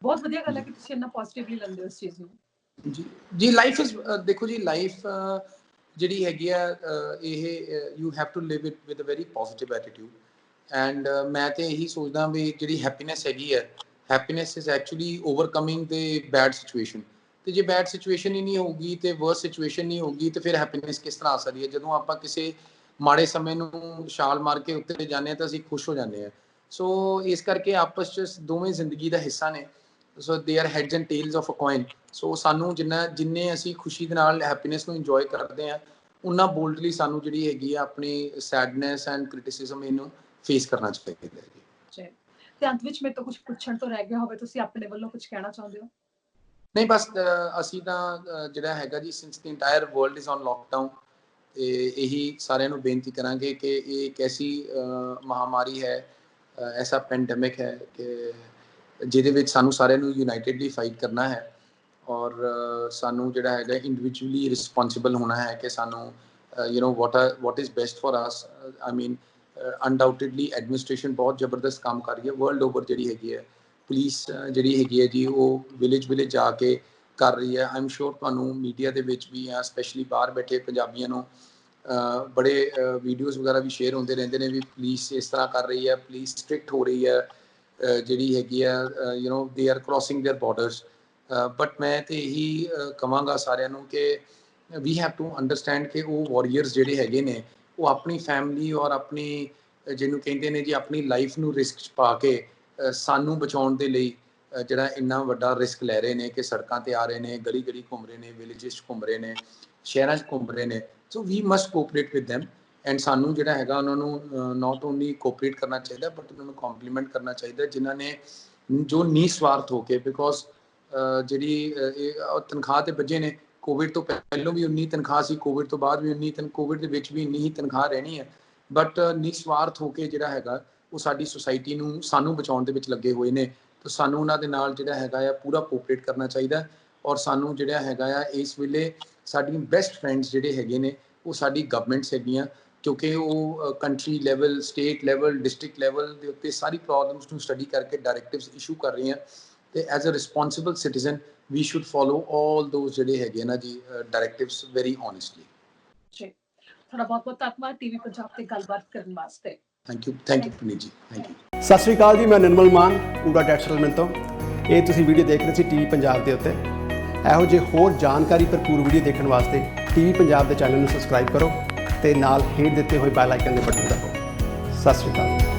ਬਹੁਤ ਵਧੀਆ ਗੱਲ ਹੈ ਕਿ ਤੁਸੀਂ ਇੰਨਾ ਪੋਜ਼ਿਟਿਵਲੀ ਲੈਂਦੇ ਹੋ ਇਸ ਚੀਜ਼ ਨੂੰ। ਜੀ ਲਾਈਫ ਇਜ਼, ਦੇਖੋ ਜੀ ਲਾਈਫ ਜਿਹੜੀ ਹੈਗੀ ਆ ਇਹ you have to live it with a very positive attitude. And ਮੈਂ ਤੇ ਇਹੀ ਸੋਚਦਾ ਵੀ ਜਿਹੜੀ ਹੈਪੀਨੈਸ ਹੈਗੀ ਹੈ, ਹੈਪੀਨੈਸ ਇਜ਼ ਐਕਚੁਅਲੀ ਓਵਰਕਮਿੰਗ ਦੇ ਬੈਡ ਸਿਚੁਏਸ਼ਨ। ਤੇ ਜੇ ਬੈਡ ਸਿਚੁਏਸ਼ਨ ਹੀ ਨਹੀਂ ਹੋਊਗੀ ਤੇ ਵਰਸ ਸਿਚੁਏਸ਼ਨ ਨਹੀਂ ਹੋਊਗੀ ਤੇ ਫਿਰ ਹੈਪੀਨੈਸ ਕਿਸ ਤਰ੍ਹਾਂ ਆ ਸਕਦੀ ਹੈ? ਜਦੋਂ ਆਪਾਂ ਕਿਸੇ ਮਾੜੇ ਸਮੇਂ ਨੂੰ ਛਾਲ ਮਾਰ ਕੇ ਉੱਤੇ ਜਾਂਦੇ ਹਾਂ ਤਾਂ ਅਸੀਂ ਖੁਸ਼ ਹੋ ਜਾਂਦੇ ਹਾਂ। ਸੋ ਇਸ ਕਰਕੇ ਆਪਸ 'ਚ ਦੋਵੇਂ ਜ਼ਿੰਦਗੀ ਦਾ ਹਿੱਸਾ ਨੇ। So they are heads and tails of a coin. So ਸਾਨੂੰ ਜਿੰਨੇ ਅਸੀਂ ਖੁਸ਼ੀ ਦੇ ਨਾਲ ਹੈਪੀਨੈਸ ਨੂੰ ਇੰਜੋਏ ਕਰਦੇ ਹਾਂ, ਉਨਾ ਬੋਲਡਲੀ ਸਾਨੂੰ ਜਿਹੜੀ ਹੈਗੀ ਆ ਆਪਣੀ ਸੈਡਨੈਸ ਐਂਡ ਕ੍ਰਿਟਿਸਿਜ਼ਮ ਇਹਨੂੰ ਫੇਸ ਕਰਨਾ ਚਾਹੀਦਾ ਹੈ ਜੀ। ਤੇ ਅੰਤ ਵਿੱਚ ਮੇਰੇ ਤੋਂ ਕੁਝ ਪੁੱਛਣ ਤੋਂ ਰਹਿ ਗਿਆ ਹੋਵੇ, ਤੁਸੀਂ ਆਪਣੇ ਵੱਲੋਂ ਕੁਝ ਕਹਿਣਾ ਚਾਹੁੰਦੇ ਹੋ? ਨਹੀਂ, ਬਸ ਅਸੀਂ ਤਾਂ ਜਿਹੜਾ ਹੈਗਾ ਜੀ, since the entire world is on lockdown, ਤੇ ਇਹੀ ਸਾਰਿਆਂ ਨੂੰ ਬੇਨਤੀ ਕਰਾਂਗੇ ਕਿ ਇਹ ਇੱਕ ਐਸੀ ਮਹਾਮਾਰੀ ਹੈ, ਐਸਾ ਪੈਂਡੈਮਿਕ ਹੈ ਕਿ ਜਿਹਦੇ ਵਿੱਚ ਸਾਨੂੰ ਸਾਰਿਆਂ ਨੂੰ ਯੂਨਾਈਟਿਡਲੀ ਫਾਈਟ ਕਰਨਾ ਹੈ ਔਰ ਸਾਨੂੰ ਜਿਹੜਾ ਹੈਗਾ ਇੰਡੀਵਿਜੂਅਲੀ ਰਿਸਪੌਂਸਿਬਲ ਹੋਣਾ ਹੈ ਕਿ ਸਾਨੂੰ what is best for us. I mean undoubtedly administration ਬਹੁਤ ਜ਼ਬਰਦਸਤ ਕੰਮ ਕਰ ਰਹੀ ਹੈ ਵਰਲਡ ਓਵਰ। ਜਿਹੜੀ ਹੈਗੀ ਹੈ ਪੁਲਿਸ ਜਿਹੜੀ ਹੈਗੀ ਹੈ ਜੀ ਉਹ ਵਿਲੇਜ ਜਾ ਕੇ ਕਰ ਰਹੀ ਹੈ। ਆਈ ਐਮ ਸ਼ੋਰ ਤੁਹਾਨੂੰ ਮੀਡੀਆ ਦੇ ਵਿੱਚ ਵੀ ਜਾਂ ਸਪੈਸ਼ਲੀ ਬਾਹਰ ਬੈਠੇ ਪੰਜਾਬੀਆਂ ਨੂੰ ਬੜੇ ਵੀਡੀਓਜ਼ ਵਗੈਰਾ ਵੀ ਸ਼ੇਅਰ ਹੁੰਦੇ ਰਹਿੰਦੇ ਨੇ ਵੀ ਪੁਲਿਸ ਇਸ ਤਰ੍ਹਾਂ ਕਰ ਰਹੀ ਹੈ, ਪੁਲਿਸ ਸਟ੍ਰਿਕਟ ਹੋ ਰਹੀ ਹੈ, ਜਿਹੜੀ ਹੈਗੀ ਹੈ they are crossing there borders. But ਮੈਂ ਤੇ ਇਹੀ ਕਹਾਂਗਾ ਸਾਰਿਆਂ ਨੂੰ ਕਿ ਵੀ ਹੈਵ ਟੂ ਅੰਡਰਸਟੈਂਡ ਕਿ ਉਹ ਵਾਰੀਅਰਸ ਜਿਹੜੇ ਹੈਗੇ ਨੇ ਉਹ ਆਪਣੀ ਫੈਮਿਲੀ ਔਰ ਆਪਣੀ ਜਿਹਨੂੰ ਕਹਿੰਦੇ ਨੇ ਜੀ ਆਪਣੀ ਲਾਈਫ ਨੂੰ ਰਿਸਕ 'ਚ ਪਾ ਕੇ ਸਾਨੂੰ ਬਚਾਉਣ ਦੇ ਲਈ ਜਿਹੜਾ ਇੰਨਾ ਵੱਡਾ ਰਿਸਕ ਲੈ ਰਹੇ ਨੇ ਕਿ ਸੜਕਾਂ ਤੇ ਆ ਰਹੇ ਨੇ, ਗਲੀ ਘੁੰਮ ਰਹੇ ਨੇ, ਵਿਲੇਜਿਸ 'ਚ ਘੁੰਮ ਰਹੇ ਨੇ, ਸ਼ਹਿਰਾਂ 'ਚ ਘੁੰਮ ਰਹੇ ਨੇ। So we must cooperate with them and ਸਾਨੂੰ ਜਿਹੜਾ ਹੈਗਾ ਉਹਨਾਂ ਨੂੰ ਨਾਟ ਓਨਲੀ ਕੋਆਪਰੇਟ ਕਰਨਾ ਚਾਹੀਦਾ ਬਟ ਉਹਨਾਂ ਨੂੰ ਕੰਪਲੀਮੈਂਟ ਕਰਨਾ ਚਾਹੀਦਾ ਜਿਨ੍ਹਾਂ ਨੇ ਜੋ ਨਿਸਵਾਰਥ ਹੋ ਕੇ ਬਿਕੋਜ਼ ਜਿਹੜੀ ਤਨਖਾਹ ਤੇ ਬੱਝੇ ਨੇ। ਕੋਵਿਡ ਤੋਂ ਪਹਿਲਾਂ ਵੀ 19 ਤਨਖਾਹ ਸੀ, ਕੋਵਿਡ ਤੋਂ ਬਾਅਦ ਵੀ 19 ਕੋਵਿਡ ਦੇ ਵਿੱਚ ਵੀ 19 ਹੀ ਤਨਖਾਹ ਰਹਿਣੀ ਹੈ ਬਟ ਨਿਸਵਾਰਥ ਹੋ ਕੇ ਜਿਹੜਾ ਹੈਗਾ ਉਹ ਸਾਡੀ ਸੁਸਾਇਟੀ ਨੂੰ ਸਾਨੂੰ ਬਚਾਉਣ ਦੇ ਵਿੱਚ ਲੱਗੇ ਹੋਏ ਨੇ। ਤਾਂ ਸਾਨੂੰ ਉਹਨਾਂ ਦੇ ਨਾਲ ਜਿਹੜਾ ਹੈਗਾ ਆ ਪੂਰਾ ਕੋਆਪਰੇਟ ਕਰਨਾ ਚਾਹੀਦਾ ਔਰ ਸਾਨੂੰ ਜਿਹੜਾ ਹੈਗਾ ਆ ਇਸ ਵੇਲੇ ਸਾਡੀਆਂ ਬੈਸਟ ਫਰੈਂਡਸ ਜਿਹੜੇ ਹੈਗੇ ਨੇ ਉਹ ਸਾਡੀ ਗਵਰਨਮੈਂਟਸ ਹੈਗੀਆਂ ਕਿਉਂਕਿ ਉਹ country level, state level, district level ਦੇ ਉੱਤੇ ਸਾਰੀ ਪ੍ਰੋਬਲਮਸ ਨੂੰ ਸਟੱਡੀ ਕਰਕੇ ਡਾਇਰੈਕਟਿਵਸ ਇਸ਼ੂ ਕਰ ਰਹੀਆਂ ਤੇ as a responsible citizen we should follow all those ਜਿਹੜੇ ਹੈਗੇ ਨਾ ਜੀ ਡਾਇਰੈਕਟਿਵਸ ਵੈਰੀ ਓਨੈਸਟਲੀ। ਜੀ ਤੁਹਾਡਾ ਬਹੁਤ ਬਹੁਤ ਧੰਨਵਾਦ ਟੀਵੀ ਪੰਜਾਬ ਤੇ ਗੱਲਬਾਤ ਕਰਨ ਵਾਸਤੇ। ਥੈਂਕ ਯੂ ਪੁਨੀਤ ਜੀ, ਥੈਂਕ ਯੂ। ਸਤਿ ਸ਼੍ਰੀ ਅਕਾਲ ਜੀ, ਮੈਂ ਨਿਰਮਲ ਮਾਨ ਪੂਰਾ ਟੈਕਸਟਾਈਲ ਤੋਂ। ਇਹ ਤੁਸੀਂ ਵੀਡੀਓ ਦੇਖ ਰਹੇ ਸੀ ਟੀਵੀ ਪੰਜਾਬ ਦੇ ਉੱਤੇ। ਇਹੋ ਜਿਹੇ ਹੋਰ ਜਾਣਕਾਰੀ ਭਰਪੂਰ ਵੀਡੀਓ ਦੇਖਣ ਵਾਸਤੇ ਟੀਵੀ ਪੰਜਾਬ ਦੇ ਚੈਨਲ ਨੂੰ ਸਬਸਕ੍ਰਾਈਬ ਕਰੋ ਤੇ ਨਾਲ ਹੇਠ ਦਿੱਤੇ ਹੋਏ ਬੈਲ ਆਈਕਨ ਦੇ ਬਟਨ ਦਬਾਓ। ਸਤਿ ਸ਼੍ਰੀ ਅਕਾਲ।